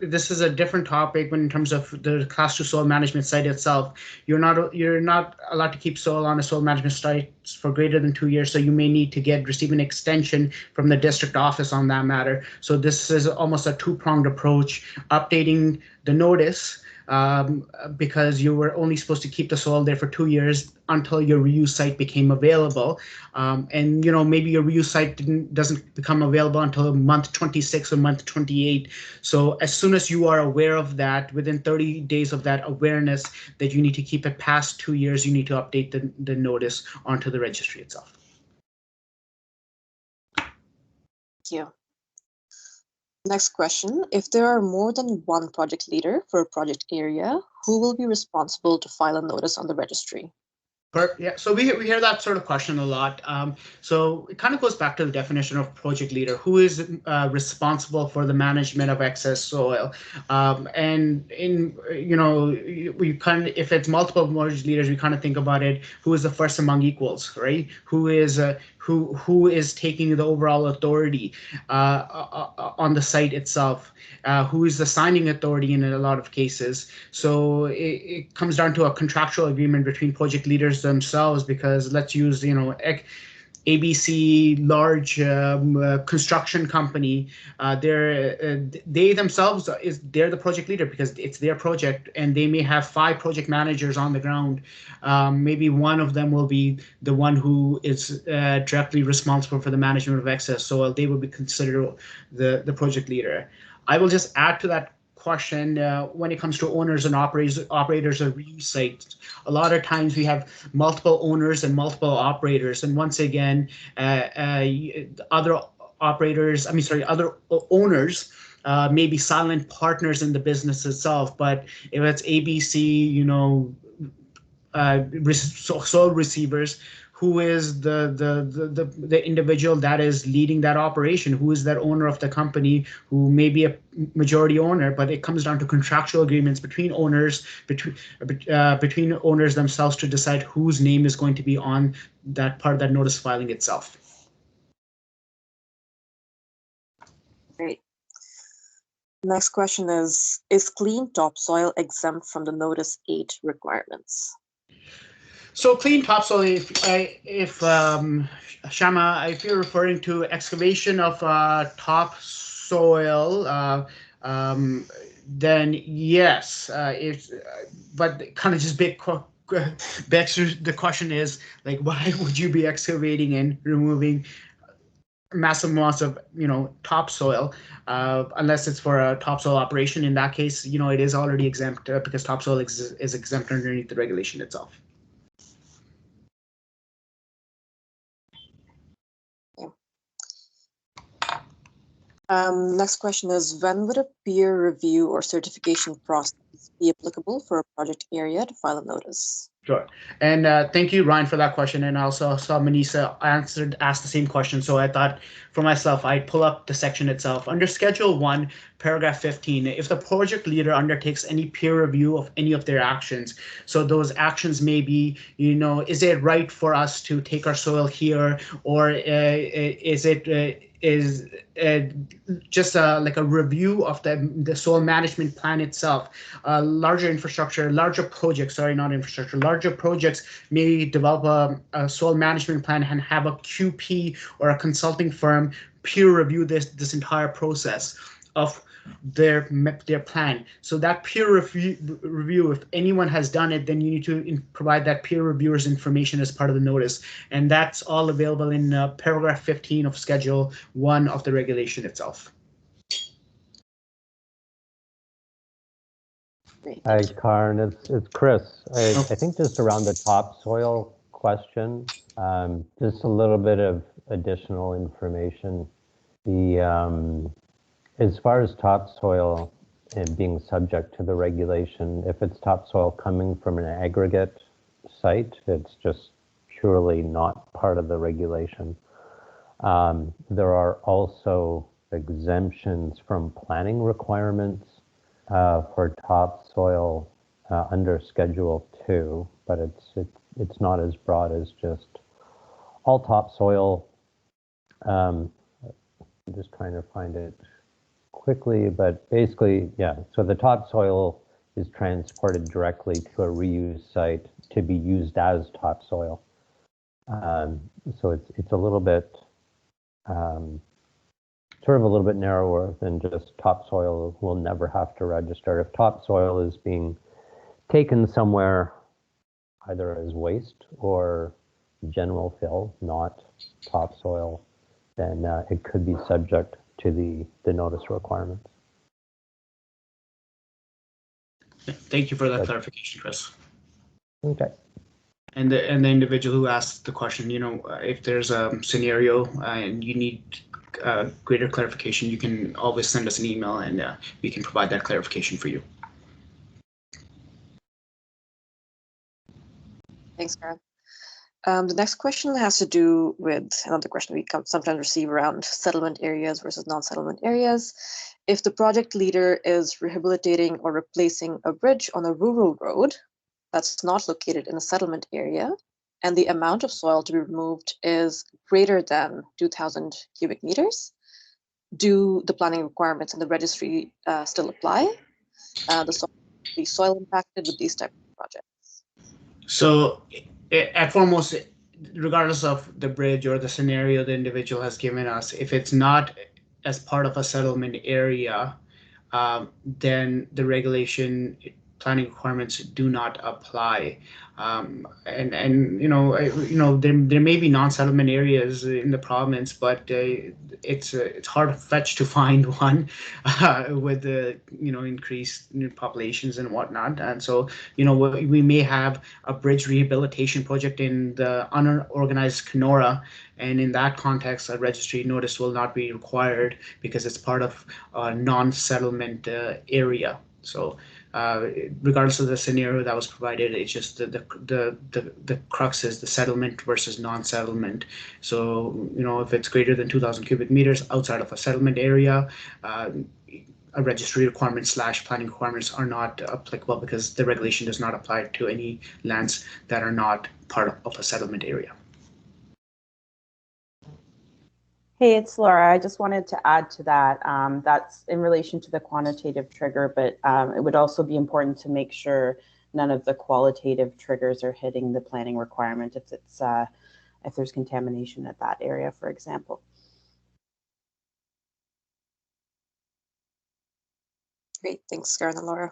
this is a different topic when in terms of the Class 2 soil management site itself. You're not allowed to keep soil on a soil management site for greater than 2 years. So you may need to receive an extension from the district office on that matter. So this is almost a two-pronged approach: updating the notice, because you were only supposed to keep the soil there for 2 years until your reuse site became available. And maybe your reuse site doesn't become available until month 26 or month 28. So as soon as you are aware of that, within 30 days of that awareness that you need to keep it past 2 years, you need to update the notice onto the registry itself. Thank you. Next question, if there are more than one project leader for a project area, who will be responsible to file a notice on the registry? Yeah, so we hear that sort of question a lot. So it kind of goes back to the definition of project leader. Who is responsible for the management of excess soil? And we kind of, if it's multiple project leaders, we kind of think about it. Who is the first among equals, right? Who is taking the overall authority on the site itself? Who is the signing authority in a lot of cases? So it comes down to a contractual agreement between project leaders themselves, because let's use, ABC, large construction company. They themselves they're the project leader because it's their project, and they may have 5 project managers on the ground. Maybe one of them will be the one who is directly responsible for the management of excess soil. They will be considered the project leader. I will just add to that question, when it comes to owners and operators of reuse sites. A lot of times we have multiple owners and multiple operators, and once again, other owners may be silent partners in the business itself. But if it's ABC, soil receivers, who is the individual that is leading that operation, who is that owner of the company, who may be a majority owner. But it comes down to contractual agreements between owners, between owners themselves, to decide whose name is going to be on that part of that notice filing itself. Great. Next question is clean topsoil exempt from the Notice 8 requirements? So clean topsoil, Shama, if you're referring to excavation of topsoil, then yes. But kind of just begs the question is, like, why would you be excavating and removing massive amounts of topsoil, unless it's for a topsoil operation? In that case, it is already exempt, because topsoil is exempt underneath the regulation itself. Next question is, when would a peer review or certification process be applicable for a project area to file a notice? Sure. And thank you, Ryan, for that question. And I also saw Manisa asked the same question. So I thought for myself, I'd pull up the section itself. Under Schedule 1, paragraph 15, if the project leader undertakes any peer review of any of their actions, so those actions may be, is it right for us to take our soil here, or is it just like a review of the soil management plan itself? Larger projects may develop a soil management plan and have a QP or a consulting firm peer review this entire process of their plan. So that peer review, if anyone has done it, then you need to provide that peer reviewer's information as part of the notice, and that's all available in paragraph 15 of Schedule 1 of the regulation itself. Hi, Karan. It's Chris. I think just around the topsoil question, just a little bit of additional information. As far as topsoil and being subject to the regulation, if it's topsoil coming from an aggregate site, it's just purely not part of the regulation. There are also exemptions from planning requirements for topsoil under Schedule 2, but it's not as broad as just all topsoil I'm just trying to find it quickly, but basically, yeah, so the topsoil is transported directly to a reuse site to be used as topsoil. So it's a little bit, sort of a little bit narrower than just topsoil will never have to register. If topsoil is being taken somewhere either as waste or general fill, not topsoil, then it could be subject to the notice requirements. Thank you for that clarification, Chris. Okay. And the individual who asked the question, if there's a scenario and you need greater clarification, you can always send us an email and we can provide that clarification for you. Thanks, Karen. The next question has to do with another question we sometimes receive around settlement areas versus non-settlement areas. If the project leader is rehabilitating or replacing a bridge on a rural road that's not located in a settlement area, and the amount of soil to be removed is greater than 2,000 cubic meters, do the planning requirements in the registry still apply? The soil impacted with these type of projects. So at foremost, regardless of the bridge or the scenario the individual has given us, if it's not as part of a settlement area, then the regulation planning requirements do not apply. And there may be non-settlement areas in the province, but it's hard to fetch to find one with the increased populations and whatnot. And so we may have a bridge rehabilitation project in the unorganized Kenora, and in that context, a registry notice will not be required because it's part of a non-settlement area. So regardless of the scenario that was provided, it's just the crux is the settlement versus non-settlement. So if it's greater than 2,000 cubic meters outside of a settlement area, a registry requirement / planning requirements are not applicable because the regulation does not apply to any lands that are not part of a settlement area. Hey, it's Laura. I just wanted to add to that. That's in relation to the quantitative trigger, but it would also be important to make sure none of the qualitative triggers are hitting the planning requirement if there's contamination at that area, for example. Great, thanks, Karen and Laura.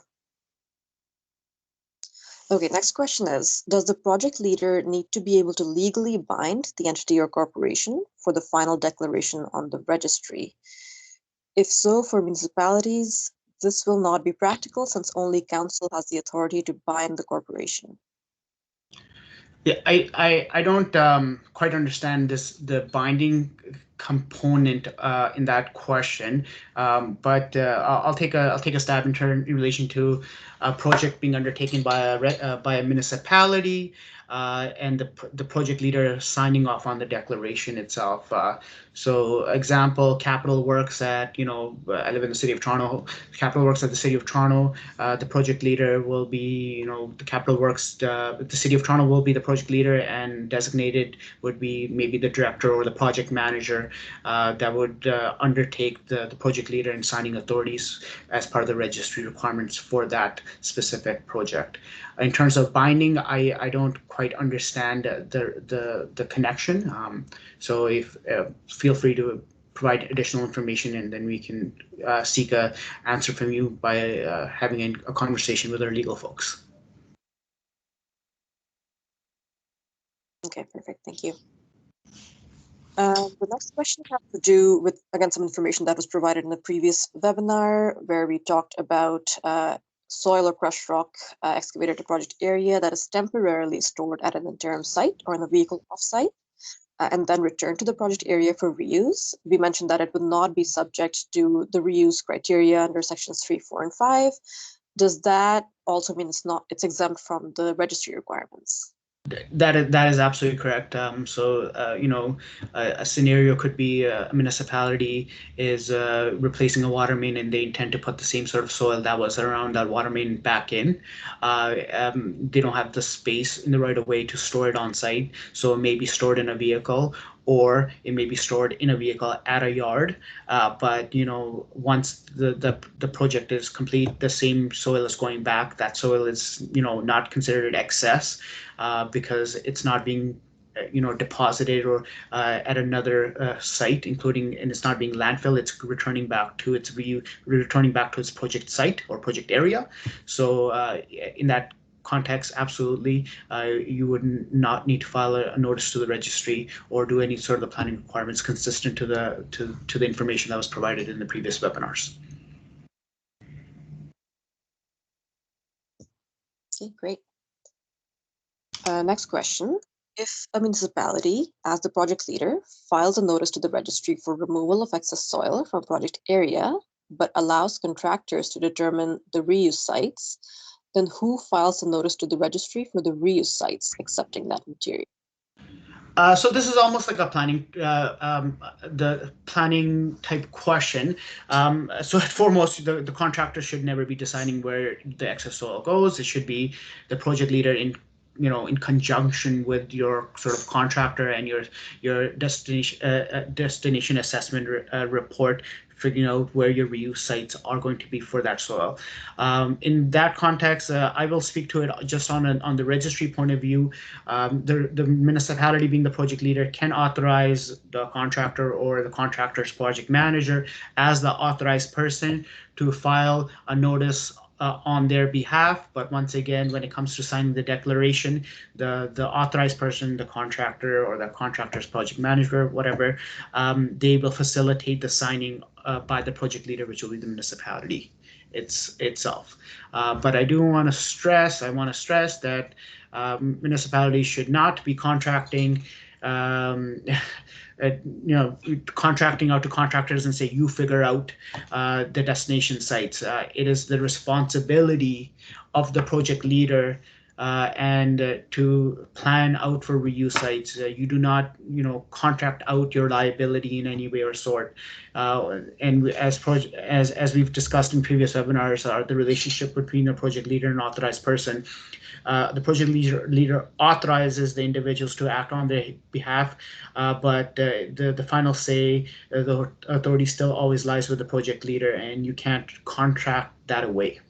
Okay, next question is, does the project leader need to be able to legally bind the entity or corporation for the final declaration on the registry? If so, for municipalities, this will not be practical since only council has the authority to bind the corporation. Yeah, I don't quite understand the binding component in that question, but I'll take a stab in relation to a project being undertaken by a municipality and the project leader signing off on the declaration itself. So example, capital works at, I live in the city of Toronto, capital works at the city of Toronto, the project leader will be, the capital works, the city of Toronto will be the project leader, and designated would be maybe the director or the project manager that would undertake the project leader and signing authorities as part of the registry requirements for that specific project. In terms of binding, I don't quite understand the connection. So if feel free to provide additional information, and then we can seek a answer from you by having a conversation with our legal folks. Okay, perfect. Thank you. The next question has to do with, again, some information that was provided in the previous webinar where we talked about soil or crushed rock excavated to project area that is temporarily stored at an interim site or in a vehicle off-site and then returned to the project area for reuse. We mentioned that it would not be subject to the reuse criteria under sections 3, 4, and 5. Does that also mean it's exempt from the registry requirements? That is absolutely correct. A scenario could be a municipality is replacing a water main, and they intend to put the same sort of soil that was around that water main back in. They don't have the space in the right of way to store it on site, so it may be stored in a vehicle, or it may be stored in a vehicle at a yard. But once the project is complete, the same soil is going back. That soil is not considered excess because it's not being deposited or at another site, and it's not being landfill. It's returning back to its project site or project area. So in that context, absolutely, you would not need to file a notice to the registry or do any sort of the planning requirements consistent to the information that was provided in the previous webinars. Okay, great. Next question. If a municipality, as the project leader, files a notice to the registry for removal of excess soil from project area, but allows contractors to determine the reuse sites, then who files a notice to the registry for the reuse sites accepting that material? So this is almost like the planning type question. So at foremost, the contractor should never be deciding where the excess soil goes. It should be the project leader in conjunction with your sort of contractor and your destination assessment report, figuring out where your reuse sites are going to be for that soil. In that context, I will speak to it just on the registry point of view. The municipality, being the project leader, can authorize the contractor or the contractor's project manager as the authorized person to file a notice on their behalf. But once again, when it comes to signing the declaration, the authorized person, the contractor or the contractor's project manager, whatever, they will facilitate the signing by the project leader, which will be the municipality itself. But I want to stress that municipalities should not be contracting contracting out to contractors and say, you figure out the destination sites. It is the responsibility of the project leader and to plan out for reuse sites. You do not, contract out your liability in any way or sort. And as we've discussed in previous webinars, the relationship between the project leader and authorized person. The project leader authorizes the individuals to act on their behalf, but the final say, the authority still always lies with the project leader, and you can't contract that away.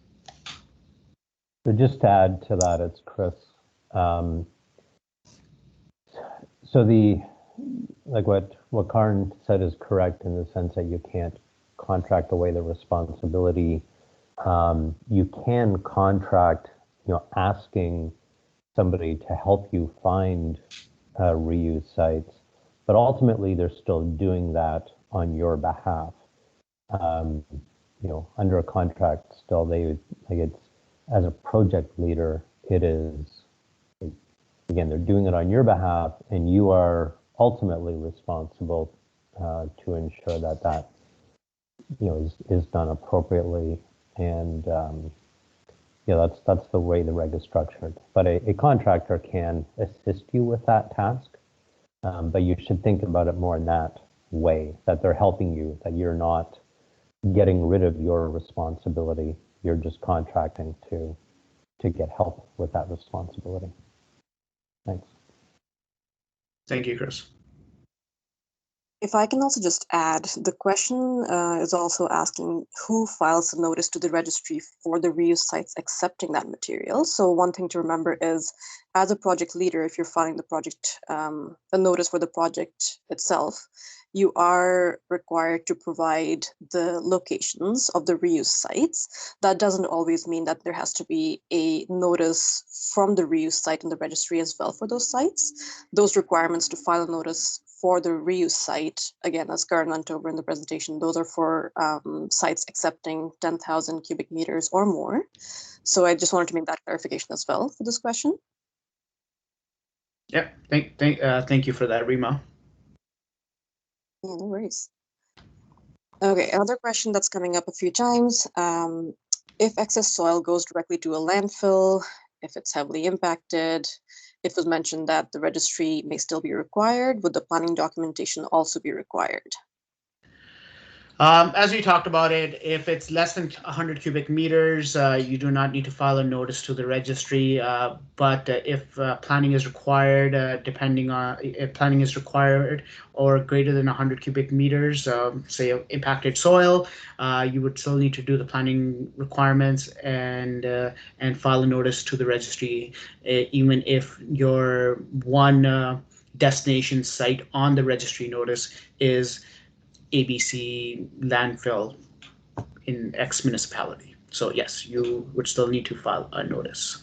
So just to add to that, it's Chris. So what Karin said is correct in the sense that you can't contract away the responsibility. You can contract, asking somebody to help you find reuse sites, but ultimately they're still doing that on your behalf. Under a contract, still it's as a project leader, it is, again, they're doing it on your behalf, and you are ultimately responsible to ensure that is done appropriately. And that's the way the reg is structured. But a contractor can assist you with that task, but you should think about it more in that way, that they're helping you, that you're not getting rid of your responsibility. You're just contracting to get help with that responsibility. Thanks. Thank you, Chris. If I can also just add, the question is also asking who files a notice to the registry for the reuse sites accepting that material. So one thing to remember is, as a project leader, if you're filing the project, a notice for the project itself, you are required to provide the locations of the reuse sites. That doesn't always mean that there has to be a notice from the reuse site in the registry as well for those sites. Those requirements to file a notice for the reuse site, again, as Karin went over in the presentation, those are for sites accepting 10,000 cubic meters or more. So I just wanted to make that clarification as well for this question. Yeah, thank you for that, Rima. Yeah, no worries. Okay, another question that's coming up a few times. If excess soil goes directly to a landfill, if it's heavily impacted, it was mentioned that the registry may still be required. Would the planning documentation also be required? As we talked about it, if it's less than 100 cubic meters, you do not need to file a notice to the registry. But if planning is required, depending on if planning is required or greater than 100 cubic meters, say of impacted soil, you would still need to do the planning requirements and file a notice to the registry, even if your one destination site on the registry notice is ABC landfill in X municipality. So yes, you would still need to file a notice.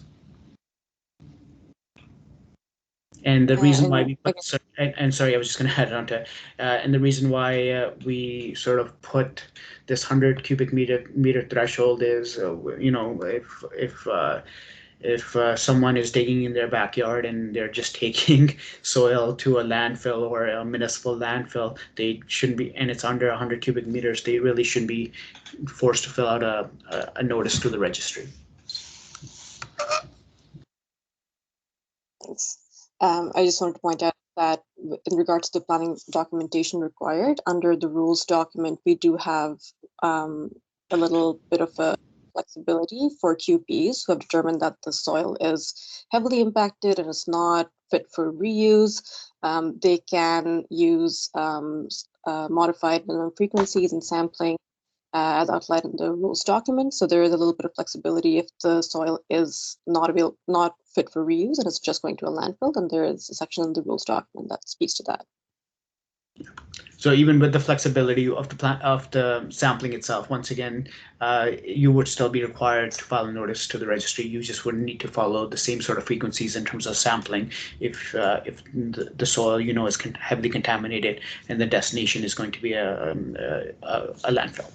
And the reason why And we I put, guess, and sorry, I was just going to add on to, and the reason why we sort of put this 100 cubic meter threshold is, if someone is digging in their backyard and they're just taking soil to a landfill or a municipal landfill, they shouldn't be, and it's under 100 cubic meters, they really shouldn't be forced to fill out a notice to the registry. thanks. I just wanted to point out that in regards to the planning documentation required, under the rules document, we do have a little bit of a flexibility for QPs who have determined that the soil is heavily impacted and is not fit for reuse. They can use modified minimum frequencies and sampling as outlined in the rules document. So there is a little bit of flexibility if the soil is not fit for reuse and it's just going to a landfill, then there is a section in the rules document that speaks to that. So even with the flexibility of the sampling itself, once again, you would still be required to file a notice to the registry. You just wouldn't need to follow the same sort of frequencies in terms of sampling if the soil is heavily contaminated and the destination is going to be a landfill.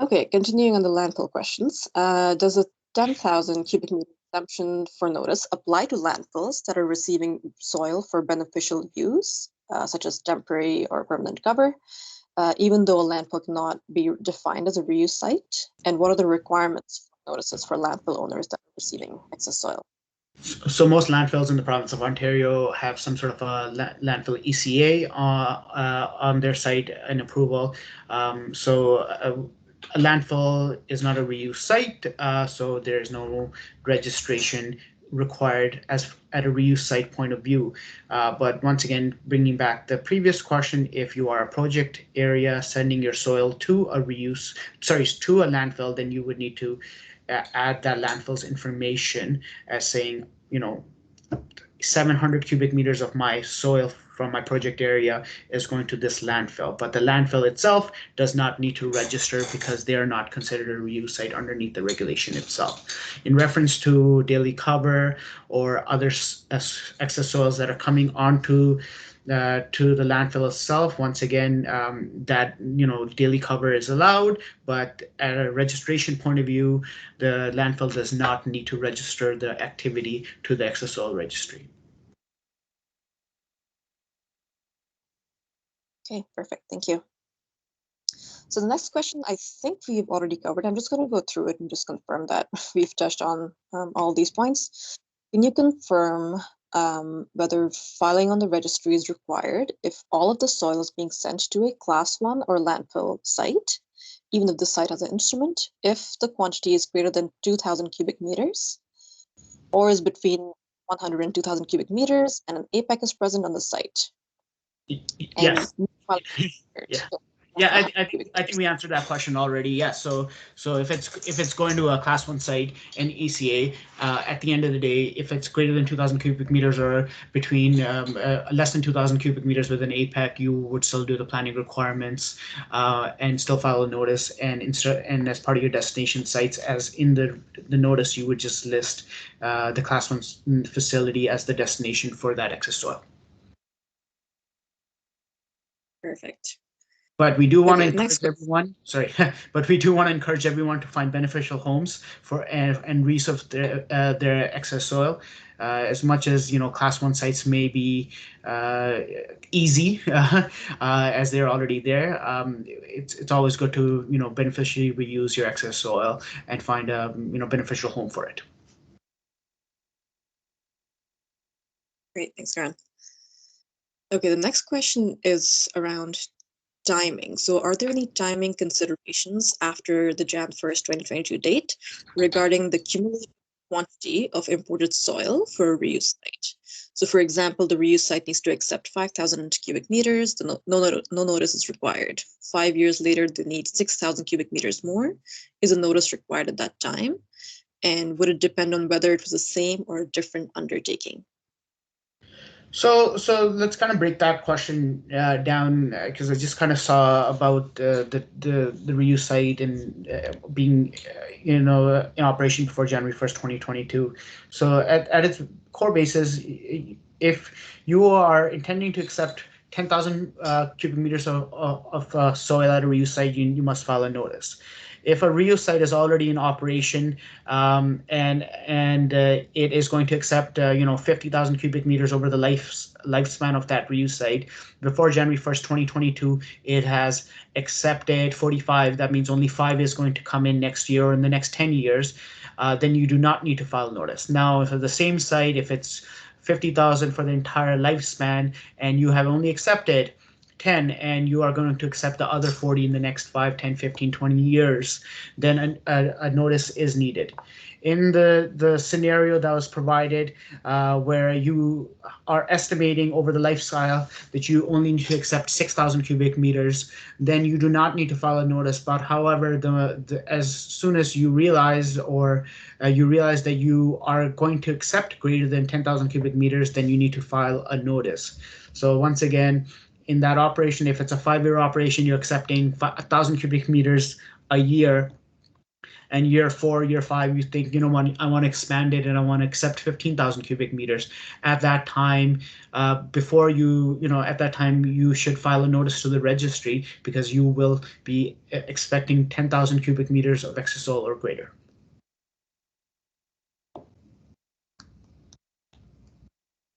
Okay, continuing on the landfill questions. Does a 10,000 cubic meter exemption for notice apply to landfills that are receiving soil for beneficial use, such as temporary or permanent cover, even though a landfill cannot be defined as a reuse site? And what are the requirements for notices for landfill owners that are receiving excess soil? So most landfills in the province of Ontario have some sort of a landfill ECA on their site and approval. A landfill is not a reuse site, so there is no registration required as at a reuse site point of view. But once again, bringing back the previous question, if you are a project area sending your soil to a landfill, then you would need to add that landfill's information as saying, 700 cubic meters of my soil from my project area is going to this landfill. But the landfill itself does not need to register because they are not considered a reuse site underneath the regulation itself. In reference to daily cover or other excess soils that are coming onto to the landfill itself, once again, that daily cover is allowed, but at a registration point of view, the landfill does not need to register the activity to the Excess Soil Registry. Okay, perfect. Thank you. So the next question I think we've already covered. I'm just going to go through it and just confirm that we've touched on all these points. Can you confirm whether filing on the registry is required if all of the soil is being sent to a class 1 or landfill site, even if the site has an instrument, if the quantity is greater than 2,000 cubic meters, or is between 100 and 2,000 cubic meters, and an APEC is present on the site? Yes. Yeah. Yeah, I think we answered that question already. Yes, so if it's going to a class 1 site and ECA, at the end of the day, if it's greater than 2,000 cubic meters or between less than 2,000 cubic meters with an APEC, you would still do the planning requirements and still file a notice. And as part of your destination sites, as in the notice, you would just list the class 1 facility as the destination for that excess soil. Perfect. But we do want to Okay, encourage everyone. Sorry, but we do want to encourage everyone to find beneficial homes for and reuse of their excess soil. As much as class 1 sites may be easy as they're already there, it's always good to beneficially reuse your excess soil and find a beneficial home for it. Great, thanks, Grant. Okay, the next question is around timing. So are there any timing considerations after the Jan 1st, 2022 date regarding the cumulative quantity of imported soil for a reuse site? So for example, the reuse site needs to accept 5,000 cubic meters, no notice is required. 5 years later, they need 6,000 cubic meters more. Is a notice required at that time? And would it depend on whether it was the same or a different undertaking? So let's kind of break that question down because I just kind of saw about the reuse site and being in operation before January 1st, 2022. So at its core basis, if you are intending to accept 10,000 cubic meters of soil at a reuse site, you must file a notice. If a reuse site is already in operation and it is going to accept 50,000 cubic meters over the lifespan of that reuse site, before January 1st, 2022, it has accepted 45. That means only 5 is going to come in next year or in the next 10 years. Then you do not need to file notice. Now, for the same site, if it's 50,000 for the entire lifespan and you have only accepted 10 and you are going to accept the other 40 in the next 5, 10, 15, 20 years, then a notice is needed. In the scenario that was provided where you are estimating over the lifestyle that you only need to accept 6,000 cubic meters, then you do not need to file a notice. But however, as soon as you realize you realize that you are going to accept greater than 10,000 cubic meters, then you need to file a notice. So once again, in that operation, if it's a 5-year operation, you're accepting 1,000 cubic meters a year. And year 4, year 5, you think, what, I want to expand it and I want to accept 15,000 cubic meters. At that time, at that time, you should file a notice to the registry because you will be expecting 10,000 cubic meters of excess soil or greater.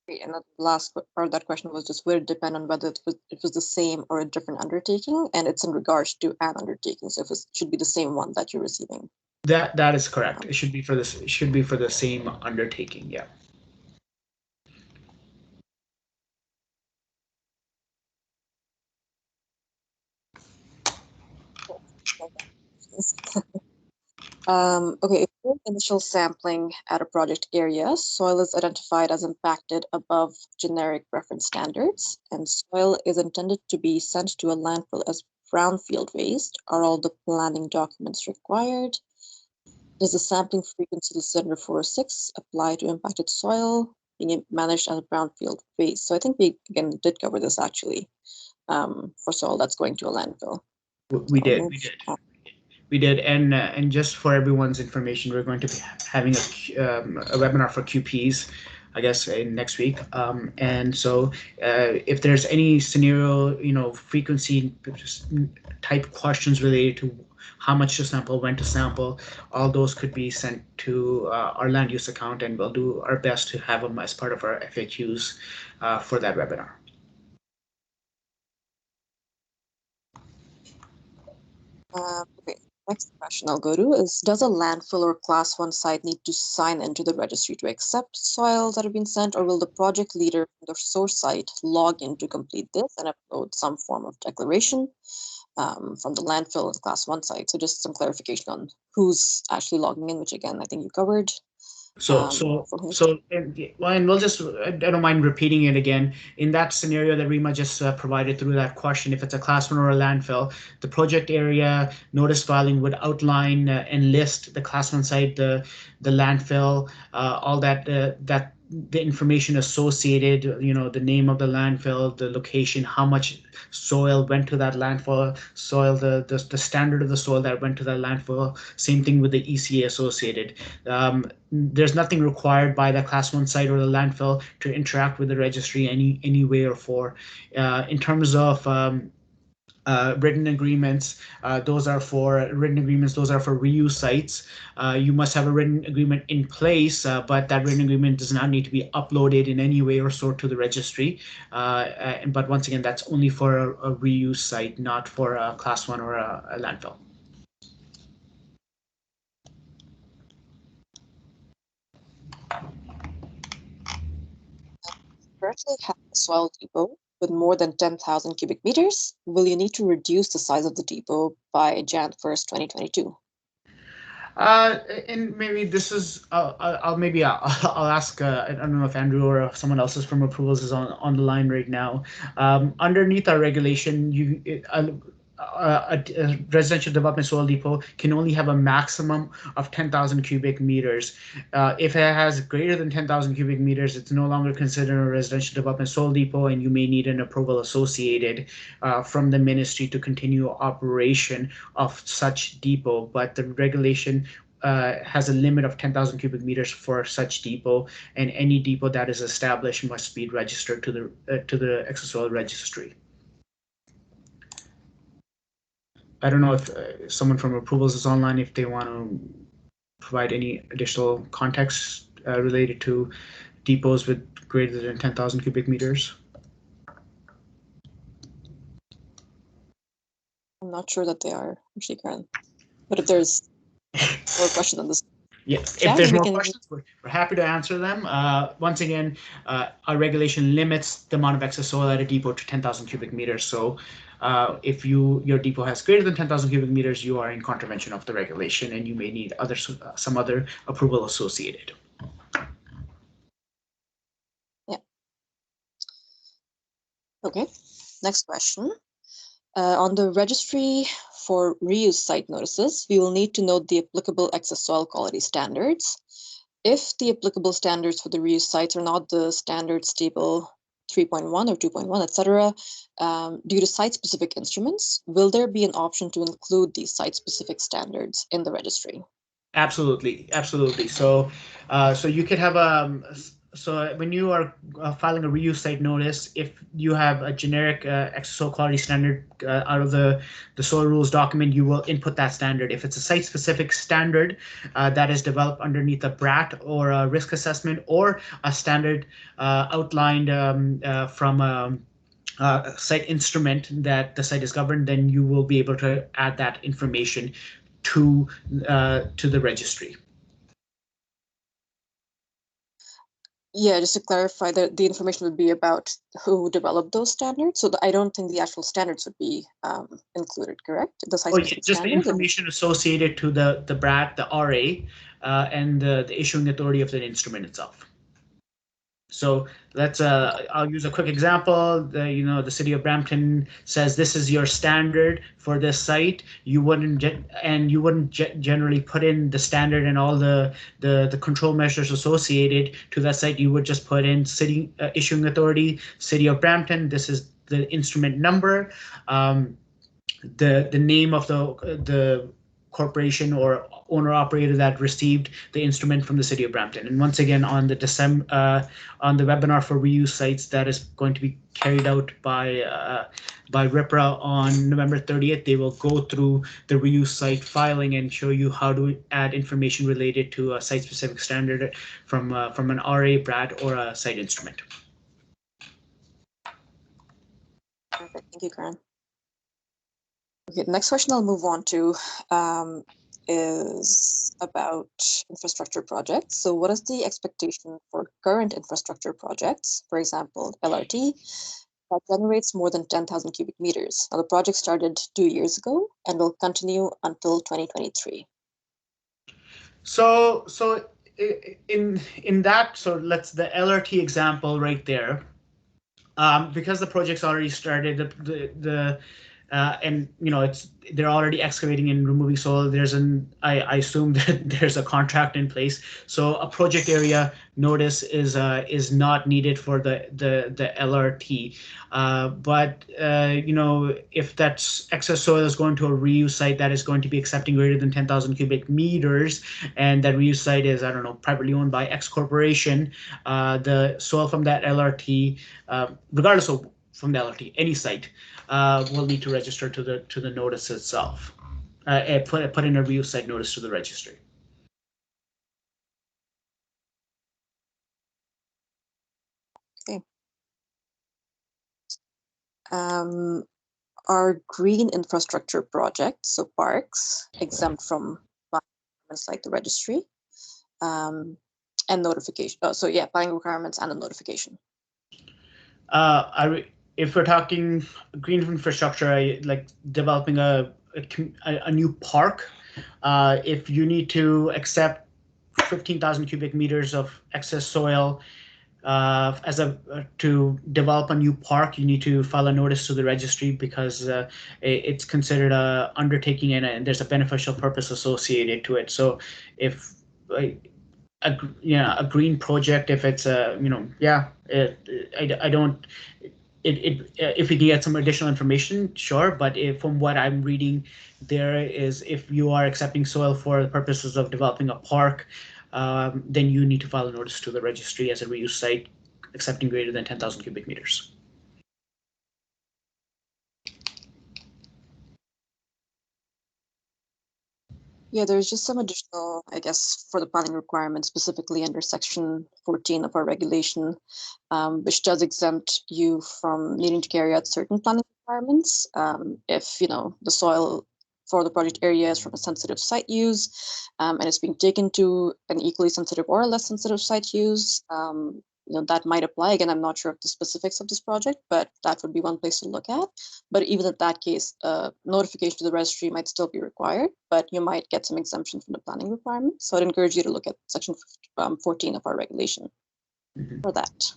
And the last part of that question was just would it depend on whether it was the same or a different undertaking, and it's in regards to an undertaking. So if it should be the same one that you're receiving. That is correct. It should be for this. It should be for the same undertaking. Yeah. Okay, if during initial sampling at a project area, soil is identified as impacted above generic reference standards, and soil is intended to be sent to a landfill as brownfield waste, are all the planning documents required? Does the sampling frequency listed under 406 apply to impacted soil being managed as brownfield waste? So I think we, again, did cover this actually for soil that's going to a landfill. We did. We did, and just for everyone's information, we're going to be having a webinar for QPs, I guess, next week. And so, if there's any scenario, frequency type questions related to how much to sample, when to sample, all those could be sent to our land use account, and we'll do our best to have them as part of our FAQs for that webinar. Okay, next question I'll go to is, does a landfill or class 1 site need to sign into the registry to accept soil that have been sent, or will the project leader from the source site log in to complete this and upload some form of declaration from the landfill and class 1 site? So just some clarification on who's actually logging in, which again, I think you covered. And we'll just, I don't mind repeating it again. In that scenario that Rima just provided through that question, if it's a class 1 or a landfill, the project area notice filing would outline and list the class 1 site, the landfill, all that the information associated, the name of the landfill, the location, how much soil went to that landfill, the standard of the soil that went to that landfill. Same thing with the ECA associated. There's nothing required by the class 1 site or the landfill to interact with the registry any way or form. In terms of written agreements, those are for reuse sites. You must have a written agreement in place, but that written agreement does not need to be uploaded in any way or sort to the registry. But once again, that's only for a reuse site, not for a class 1 or a landfill. Currently have a soil depot with more than 10,000 cubic meters, will you need to reduce the size of the depot by Jan 1st, 2022? And maybe this is I'll ask I don't know if Andrew or someone else is from approvals is on the line right now. Underneath our regulation, a residential development soil depot can only have a maximum of 10,000 cubic meters. If it has greater than 10,000 cubic meters, it's no longer considered a residential development soil depot, and you may need an approval associated from the ministry to continue operation of such depot. But the regulation has a limit of 10,000 cubic meters for such depot, and any depot that is established must be registered to the Excess Soil Registry. I don't know if someone from approvals is online, if they want to provide any additional context related to depots with greater than 10,000 cubic meters. I'm not sure that they are actually, Karen. But if there's more questions on this, yeah, if there's more questions, we're happy to answer them. Once again, our regulation limits the amount of excess soil at a depot to 10,000 cubic meters. So if your depot has greater than 10,000 cubic meters, you are in contravention of the regulation, and you may need some other approval associated. Yeah. Okay. Next question. On the registry for reuse site notices, we will need to note the applicable excess soil quality standards. If the applicable standards for the reuse sites are not the standards table 3.1 or 2.1, etc., due to site-specific instruments, will there be an option to include these site-specific standards in the registry? Absolutely, absolutely. So you could have so when you are filing a reuse site notice, if you have a generic excess soil quality standard out of the soil rules document, you will input that standard. If it's a site-specific standard that is developed underneath a BRAT or a risk assessment, or a standard outlined from a site instrument that the site is governed, then you will be able to add that information to the registry. Yeah, just to clarify, that the information would be about who developed those standards. So I don't think the actual standards would be included, correct? The site-specific just the standards. information associated to the BRAT, the RA, and the issuing authority of the instrument itself. So let's I'll use a quick example. The city of Brampton says this is your standard for this site. You wouldn't generally put in the standard and all the control measures associated to that site. You would just put in city issuing authority, city of Brampton. This is the instrument number, the name of the corporation or owner operator that received the instrument from the city of Brampton. And once again, on the webinar for reuse sites that is going to be carried out by RPRA on November 30th, they will go through the reuse site filing and show you how to add information related to a site-specific standard from an RA, BRAT, or a site instrument. Perfect. Thank you, Karen. Okay, the next question I'll move on to is about infrastructure projects. So what is the expectation for current infrastructure projects, for example, LRT, that generates more than 10,000 cubic meters? Now, the project started 2 years ago and will continue until 2023. So in that, so the LRT example right there, because the project's already started, and they're already excavating and removing soil. I assume that there's a contract in place, so a project area notice is not needed for the LRT. But if that's excess soil is going to a reuse site that is going to be accepting greater than 10,000 cubic meters, and that reuse site is, I don't know, privately owned by X corporation, the soil from that LRT, regardless of from the LRT, any site will need to register to the notice itself. Put in a reuse site notice to the registry. Okay. Are green infrastructure projects, so parks, exempt from requirements like the registry and notification? So yeah, planning requirements and a notification. if we're talking green infrastructure, like developing a new park, if you need to accept 15,000 cubic meters of excess soil to develop a new park, you need to file a notice to the registry because it's considered a undertaking and there's a beneficial purpose associated to it. So if a green project, if it's a I don't if we can get some additional information, sure. But from what I'm reading, there is if you are accepting soil for the purposes of developing a park, then you need to file a notice to the registry as a reuse site, accepting greater than 10,000 cubic meters. Yeah, there's just some additional, I guess, for the planning requirements, specifically under section 14 of our regulation, which does exempt you from needing to carry out certain planning requirements if, the soil for the project area is from a sensitive site use and it's being taken to an equally sensitive or a less sensitive site use. That might apply. Again, I'm not sure of the specifics of this project, but that would be one place to look at. But even in that case, notification to the registry might still be required, but you might get some exemption from the planning requirements. So I'd encourage you to look at section 14 of our regulation for that.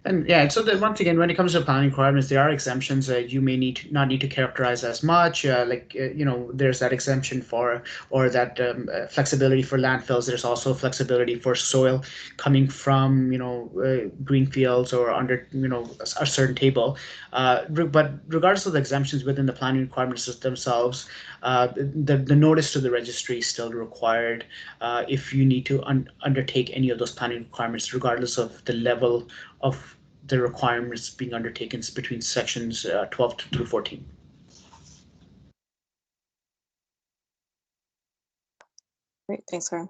And yeah, so once again, when it comes to planning requirements, there are exemptions that you may not need to characterize as much. There's that exemption for or that flexibility for landfills. There's also flexibility for soil coming from green fields or under a certain table. But regardless of the exemptions within the planning requirements themselves, the notice to the registry is still required if you need to undertake any of those planning requirements, regardless of the level of the requirements being undertaken between sections 12 through 14. Great, thanks, Karan.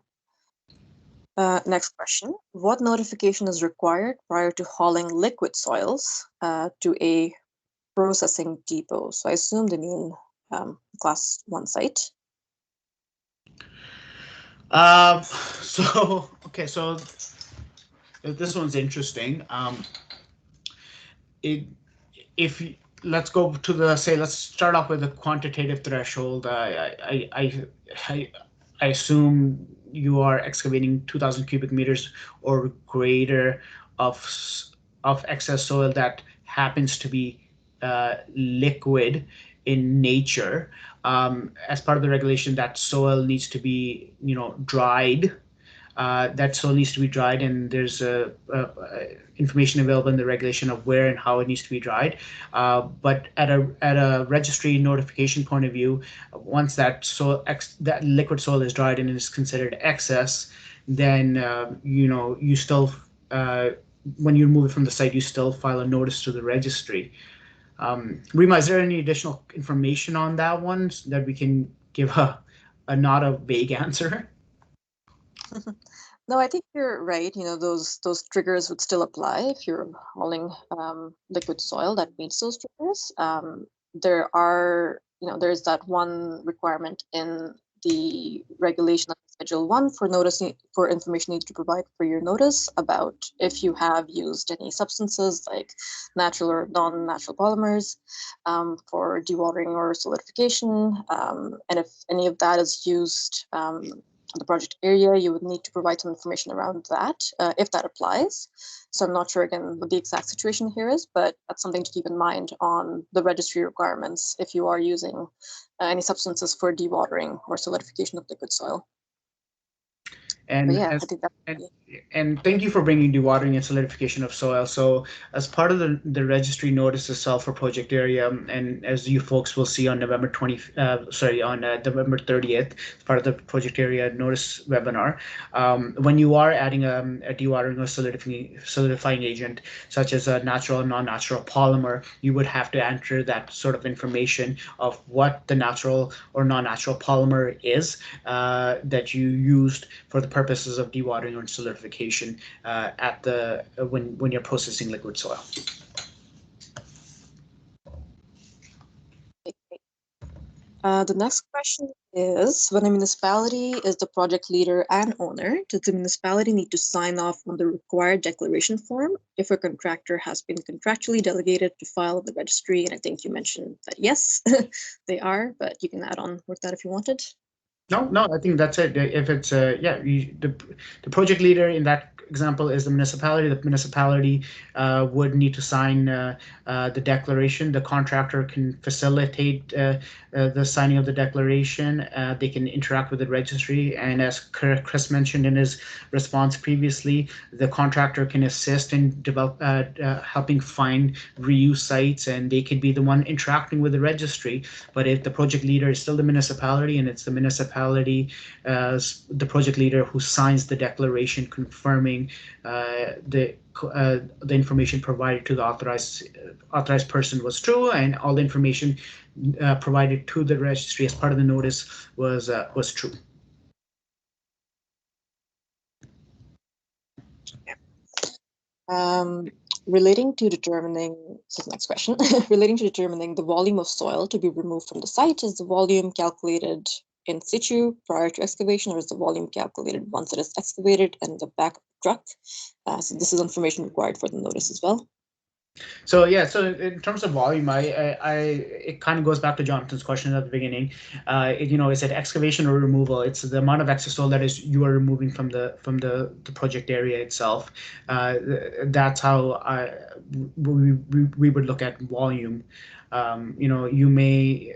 Next question. What notification is required prior to hauling liquid soils to a processing depot? So I assume they mean class 1 site. So this one's interesting. If let's go to let's start off with a quantitative threshold. I assume you are excavating 2,000 cubic meters or greater of excess soil that happens to be liquid in nature. As part of the regulation, that soil needs to be dried. That soil needs to be dried, and there's information available in the regulation of where and how it needs to be dried. But at a registry notification point of view, once that that liquid soil is dried and is considered excess, then you still when you remove it from the site, you still file a notice to the registry. Rima, is there any additional information on that one that we can give a not a vague answer? No, I think you're right. Those triggers would still apply if you're hauling liquid soil that meets those triggers. There's that one requirement in the regulation of Schedule 1 for information needed to provide for your notice about if you have used any substances like natural or non-natural polymers for dewatering or solidification, and if any of that is used the project area, you would need to provide some information around that if that applies. So I'm not sure again what the exact situation here is, but that's something to keep in mind on the registry requirements if you are using any substances for dewatering or solidification of liquid soil. And yeah, as, I think that. and thank you for bringing dewatering and solidification of soil. So as part of the registry notice itself for project area, and as you folks will see on November 30th, part of the project area notice webinar, when you are adding a dewatering or solidifying agent, such as a natural and non-natural polymer, you would have to enter that sort of information of what the natural or non-natural polymer is that you used for the purposes of dewatering or solidification when you're processing liquid soil. The next question is, when a municipality is the project leader and owner, does the municipality need to sign off on the required declaration form if a contractor has been contractually delegated to file in the registry? And I think you mentioned that yes, they are, but you can add on with that if you wanted. No, I think that's it. If it's the project leader in that example is the municipality. The municipality would need to sign the declaration. The contractor can facilitate the signing of the declaration. They can interact with the registry, and as Chris mentioned in his response previously, the contractor can assist in helping find reuse sites, and they could be the one interacting with the registry. But if the project leader is still the municipality, and it's the municipality as the project leader who signs the declaration confirming the information provided to the authorized person was true, and all the information provided to the registry as part of the notice was true. Relating to determining, so the next question, relating to determining the volume of soil to be removed from the site, is the volume calculated in situ prior to excavation, or is the volume calculated once it is excavated and the back of the truck? So this is information required for the notice as well. So in terms of volume, it kind of goes back to Jonathan's question at the beginning. Is it excavation or removal? It's the amount of excess soil that is you are removing from the project area itself. That's how we would look at volume. You may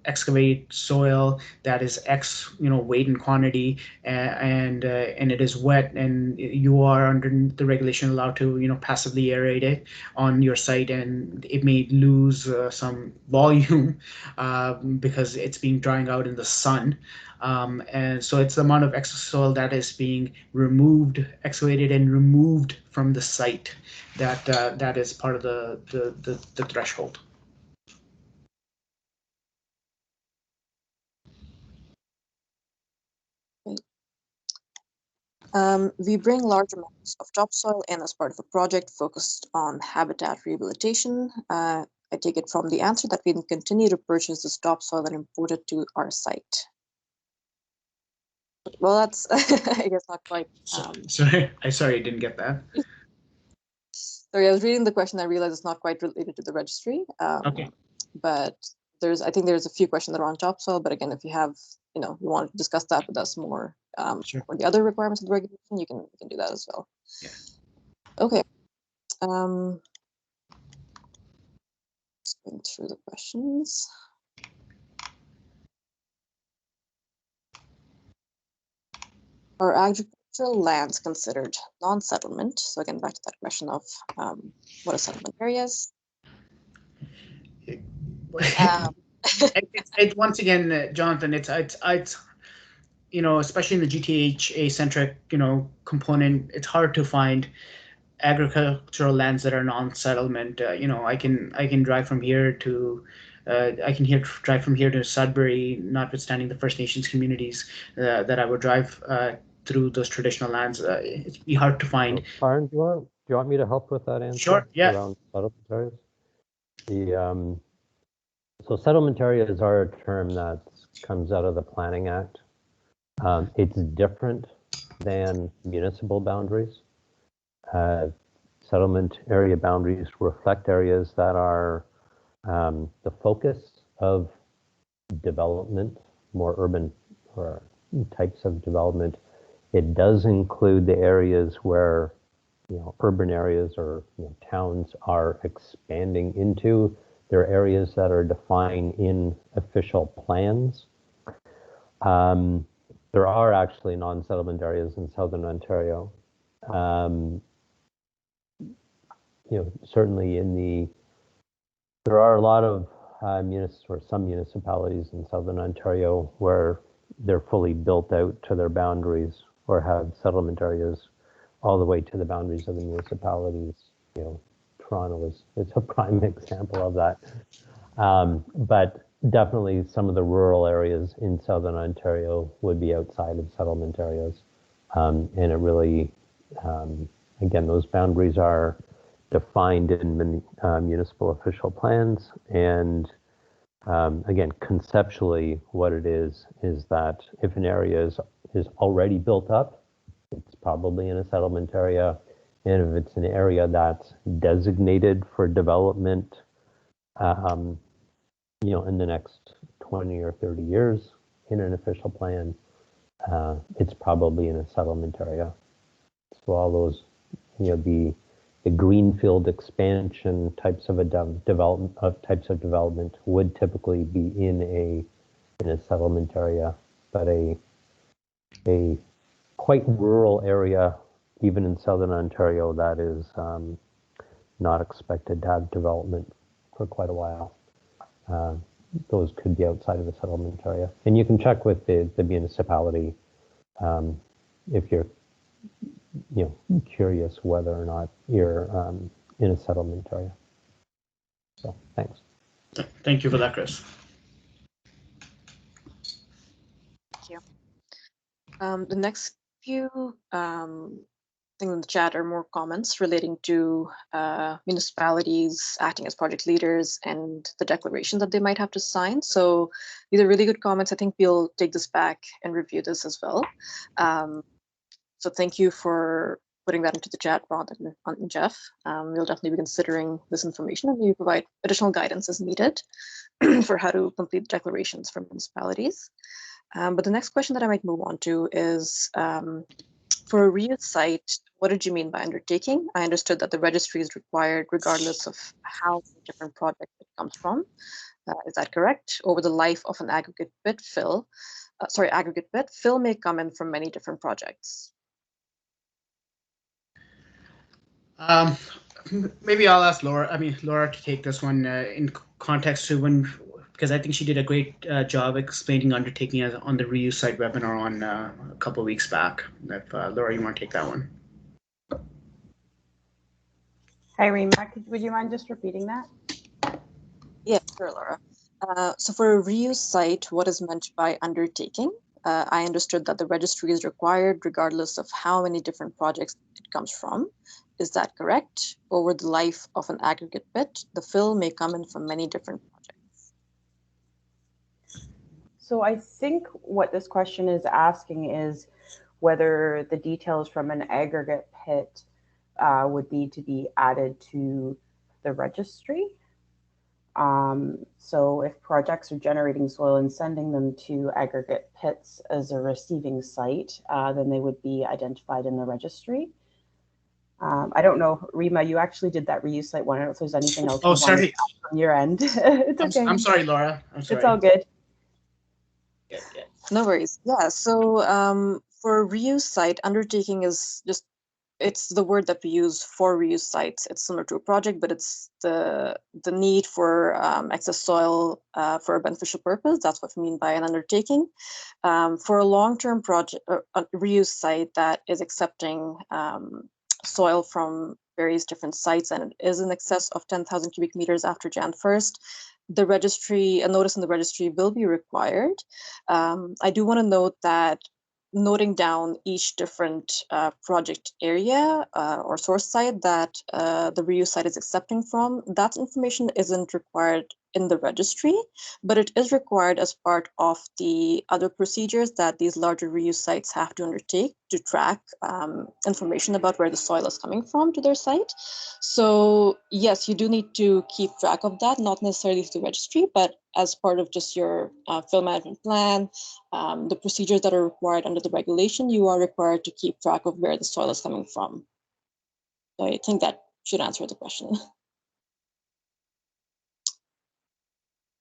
excavate soil that is X, weight and quantity, and it is wet, and you are under the regulation allowed to, passively aerate it on your site, and it may lose some volume because it's being drying out in the sun. And so it's the amount of excess soil that is being removed, excavated, and removed from the site that is part of the threshold. We bring large amounts of topsoil in as part of a project focused on habitat rehabilitation. I take it from the answer that we can continue to purchase this topsoil and import it to our site. Well, that's I guess not quite. Sorry, I didn't get that. Sorry, I was reading the question. I realized it's not quite related to the registry. Okay. But I think there's a few questions that are on topsoil. But again, if you have, you want to discuss that with us more, Sure. or the other requirements of the regulation, you can do that as well. Yeah. Okay. Just going through the questions. Are agricultural lands considered non-settlement? So again, back to that question of what are settlement areas? Once again, Jonathan, it's especially in the GTHA centric component, it's hard to find agricultural lands that are non-settlement. I can drive from here to drive from here to Sudbury, notwithstanding the First Nations communities that I would drive through those traditional lands. It'd be hard to find. Karen, do you want me to help with that answer? Sure. Yeah. Around settlement areas. So settlement areas are a term that comes out of the Planning Act. It's different than municipal boundaries. Settlement area boundaries reflect areas that are the focus of development, more urban or types of development. It does include the areas where urban areas or towns are expanding into. There are areas that are defined in official plans. There are actually non-settlement areas in Southern Ontario. Certainly there are a lot of some municipalities in Southern Ontario where they're fully built out to their boundaries or have settlement areas all the way to the boundaries of the municipalities. Toronto is a prime example of that. But definitely some of the rural areas in Southern Ontario would be outside of settlement areas. And it really, again, those boundaries are defined in municipal official plans, and Again, conceptually, what it is that if an area is already built up, it's probably in a settlement area. And if it's an area that's designated for development, in the next 20 or 30 years in an official plan, it's probably in a settlement area. So all those, the greenfield expansion types of development would typically be in a settlement area, but a quite rural area, even in southern Ontario, that is not expected to have development for quite a while. Those could be outside of the settlement area, and you can check with the municipality if you're curious whether or not you're in a settlement area. So thanks. Thank you for that, Chris. Thank you. The next few things in the chat are more comments relating to municipalities acting as project leaders and the declaration that they might have to sign. So these are really good comments. I think we'll take this back and review this as well. So thank you for putting that into the chat, Rod and Jeff. We'll definitely be considering this information and we provide additional guidance as needed for how to complete declarations for municipalities. But the next question that I might move on to is, for a reuse site, what did you mean by undertaking? I understood that the registry is required regardless of how different project it comes from. Is that correct? Over the life of an aggregate bit fill, fill may come in from many different projects. Maybe I'll ask Laura to take this one in context to because I think she did a great job explaining undertaking on the reuse site webinar on a couple of weeks back. If Laura, you want to take that one? Hi, Rima. Would you mind just repeating that? Yeah, sure, Laura. So for a reuse site, what is meant by undertaking? I understood that the registry is required regardless of how many different projects it comes from. Is that correct? Over the life of an aggregate bit, the fill may come in from many different projects. So I think what this question is asking is whether the details from an aggregate pit would need to be added to the registry. So if projects are generating soil and sending them to aggregate pits as a receiving site, then they would be identified in the registry. I don't know, Rima, you actually did that reuse site one. I don't know if there's anything else. Oh, sorry. From your end. It's okay. I'm sorry, Laura. I'm sorry. It's all good. Yeah. No worries. Yeah. So for a reuse site, undertaking is just, it's the word that we use for reuse sites. It's similar to a project, but it's the need for excess soil for a beneficial purpose. That's what we mean by an undertaking. For a long-term project, reuse site that is accepting soil from various different sites and it is in excess of 10,000 cubic meters after Jan 1st, the registry, a notice in the registry will be required. I do want to note that noting down each different project area or source site that the reuse site is accepting from, that information isn't required in the registry, but it is required as part of the other procedures that these larger reuse sites have to undertake to track information about where the soil is coming from to their site. So yes, you do need to keep track of that, not necessarily through the registry, but as part of just your fill management plan, the procedures that are required under the regulation, you are required to keep track of where the soil is coming from. So I think that should answer the question.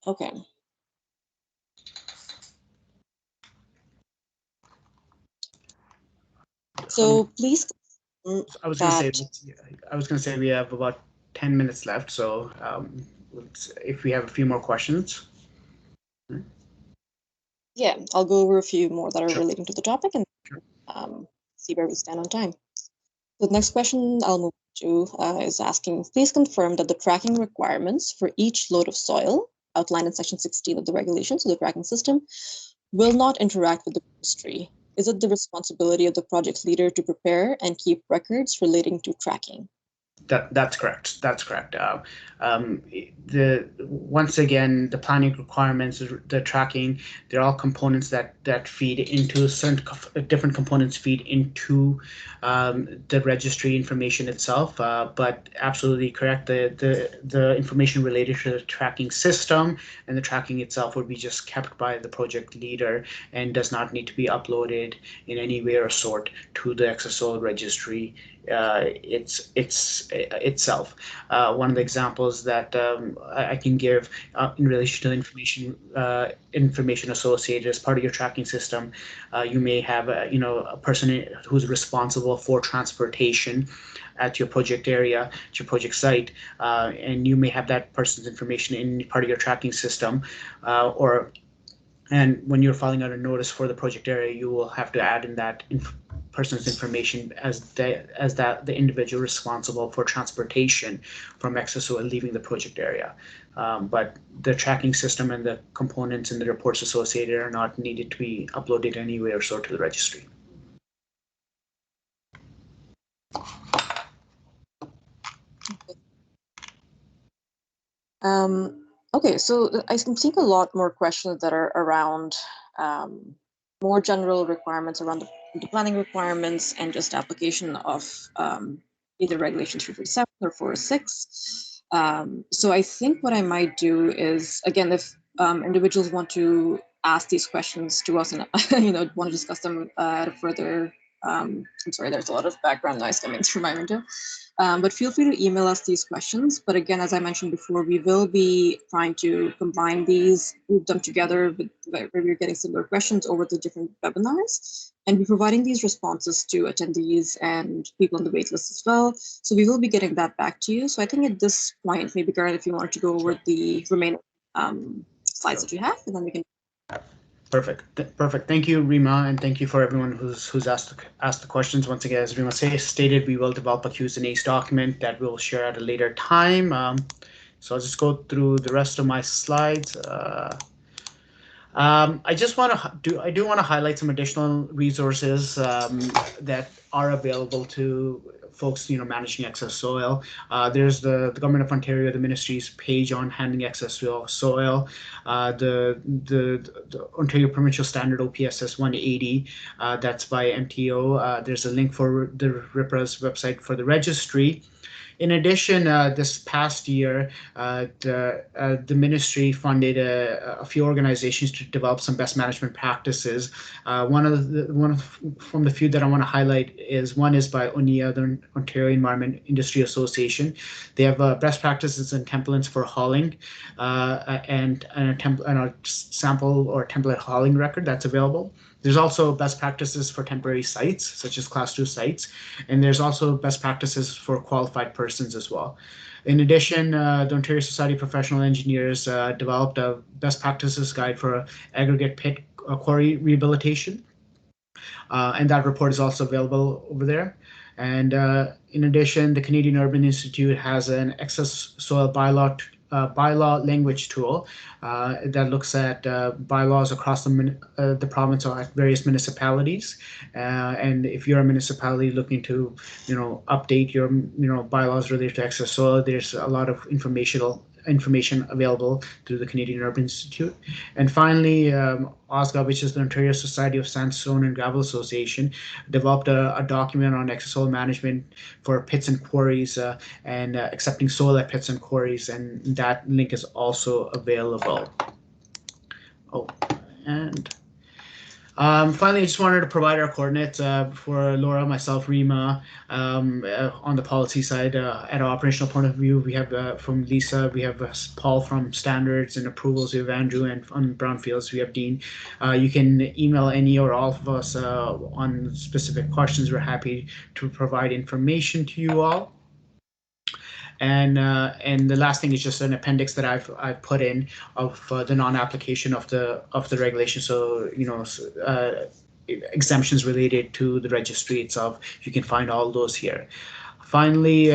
Okay. So please. I was going to say we have about 10 minutes left. So if we have a few more questions. Yeah, I'll go over a few more that are relating to the topic and see where we stand on time. The next question I'll move to is asking, please confirm that the tracking requirements for each load of soil outlined in section 16 of the regulations of the tracking system will not interact with the registry. Is it the responsibility of the project leader to prepare and keep records relating to tracking? That's correct. That's correct. Once again, the planning requirements, the tracking, they're all components that feed into different components feed into the registry information itself. But absolutely correct. The information related to the tracking system and the tracking itself would be just kept by the project leader and does not need to be uploaded in any way or sort to the Excess Soil Registry itself. One of the examples that I can give in relation to information associated as part of your tracking system, you may have a person who's responsible for transportation at your project area, at your project site, and you may have that person's information in part of your tracking system, and when you're filing out a notice for the project area, you will have to add in that person's information as the individual responsible for transportation from excess soil leaving the project area. But the tracking system and the components and the reports associated are not needed to be uploaded anyway or so to the registry. Okay, so I can think a lot more questions that are around more general requirements around the planning requirements and just application of either Regulation 347 or 406. So I think what I might do is, again, if individuals want to ask these questions to us and want to discuss them at a further, I'm sorry, there's a lot of background noise coming through my window. But feel free to email us these questions. But again, as I mentioned before, we will be trying to combine these, group them together where we're getting similar questions over the different webinars, and be providing these responses to attendees and people on the waitlist as well. So we will be getting that back to you. So I think at this point, maybe Garrett, if you wanted to go over the remaining slides that you have, and then we can. Perfect. Thank you, Rima, and thank you for everyone who's asked the questions. Once again, as Rima stated, we will develop a Q&A document that we'll share at a later time. So I'll just go through the rest of my slides. I do want to highlight some additional resources that are available to folks, managing excess soil. There's the Government of Ontario, the Ministry's page on handling excess soil, the Ontario Provincial Standard OPSS 180, that's by MTO. There's a link for the RPRA's website for the registry. In addition, this past year, the ministry funded a few organizations to develop some best management practices. From the few that I want to highlight is by ONIA, the Ontario Environment Industry Association. They have best practices and templates for hauling, and a sample or template hauling record that's available. There's also best practices for temporary sites, such as Class 2 sites, and there's also best practices for qualified persons as well. In addition, the Ontario Society of Professional Engineers developed a best practices guide for aggregate pit quarry rehabilitation, and that report is also available over there. And in addition, the Canadian Urban Institute has an excess soil bylaw language tool that looks at bylaws across the province or at various municipalities. And if you're a municipality looking to, update your, bylaws related to excess soil, there's a lot of information available through the Canadian Urban Institute. And finally, OSGA, which is the Ontario Society of Sandstone and Gravel Association, developed a document on excess soil management for pits and quarries and accepting soil at pits and quarries, and that link is also available. Finally, I just wanted to provide our coordinates for Laura, myself, Rima, on the policy side. At our operational point of view, we have from Lisa, we have Paul from Standards and Approvals, we have Andrew, and on Brownfields, we have Dean. You can email any or all of us on specific questions. We're happy to provide information to you all. And the last thing is just an appendix that I've put in of the non-application of the regulation. So exemptions related to the registry itself. You can find all those here. Finally,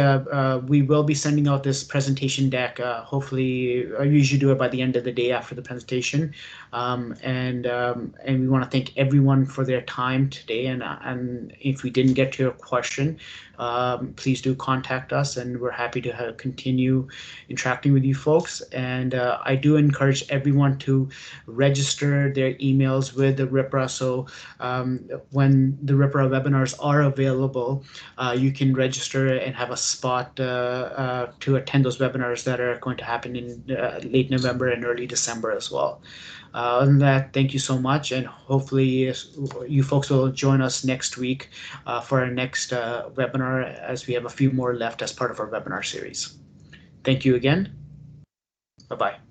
we will be sending out this presentation deck. Hopefully, I usually do it by the end of the day after the presentation, and we want to thank everyone for their time today. And if we didn't get to your question, please do contact us, and we're happy to continue interacting with you folks. And I do encourage everyone to register their emails with the RPRA. So when the RPRA webinars are available, you can register and have a spot to attend those webinars that are going to happen in late November and early December as well. Other than that, thank you so much, and hopefully you folks will join us next week for our next webinar, as we have a few more left as part of our webinar series. Thank you again. Bye-bye.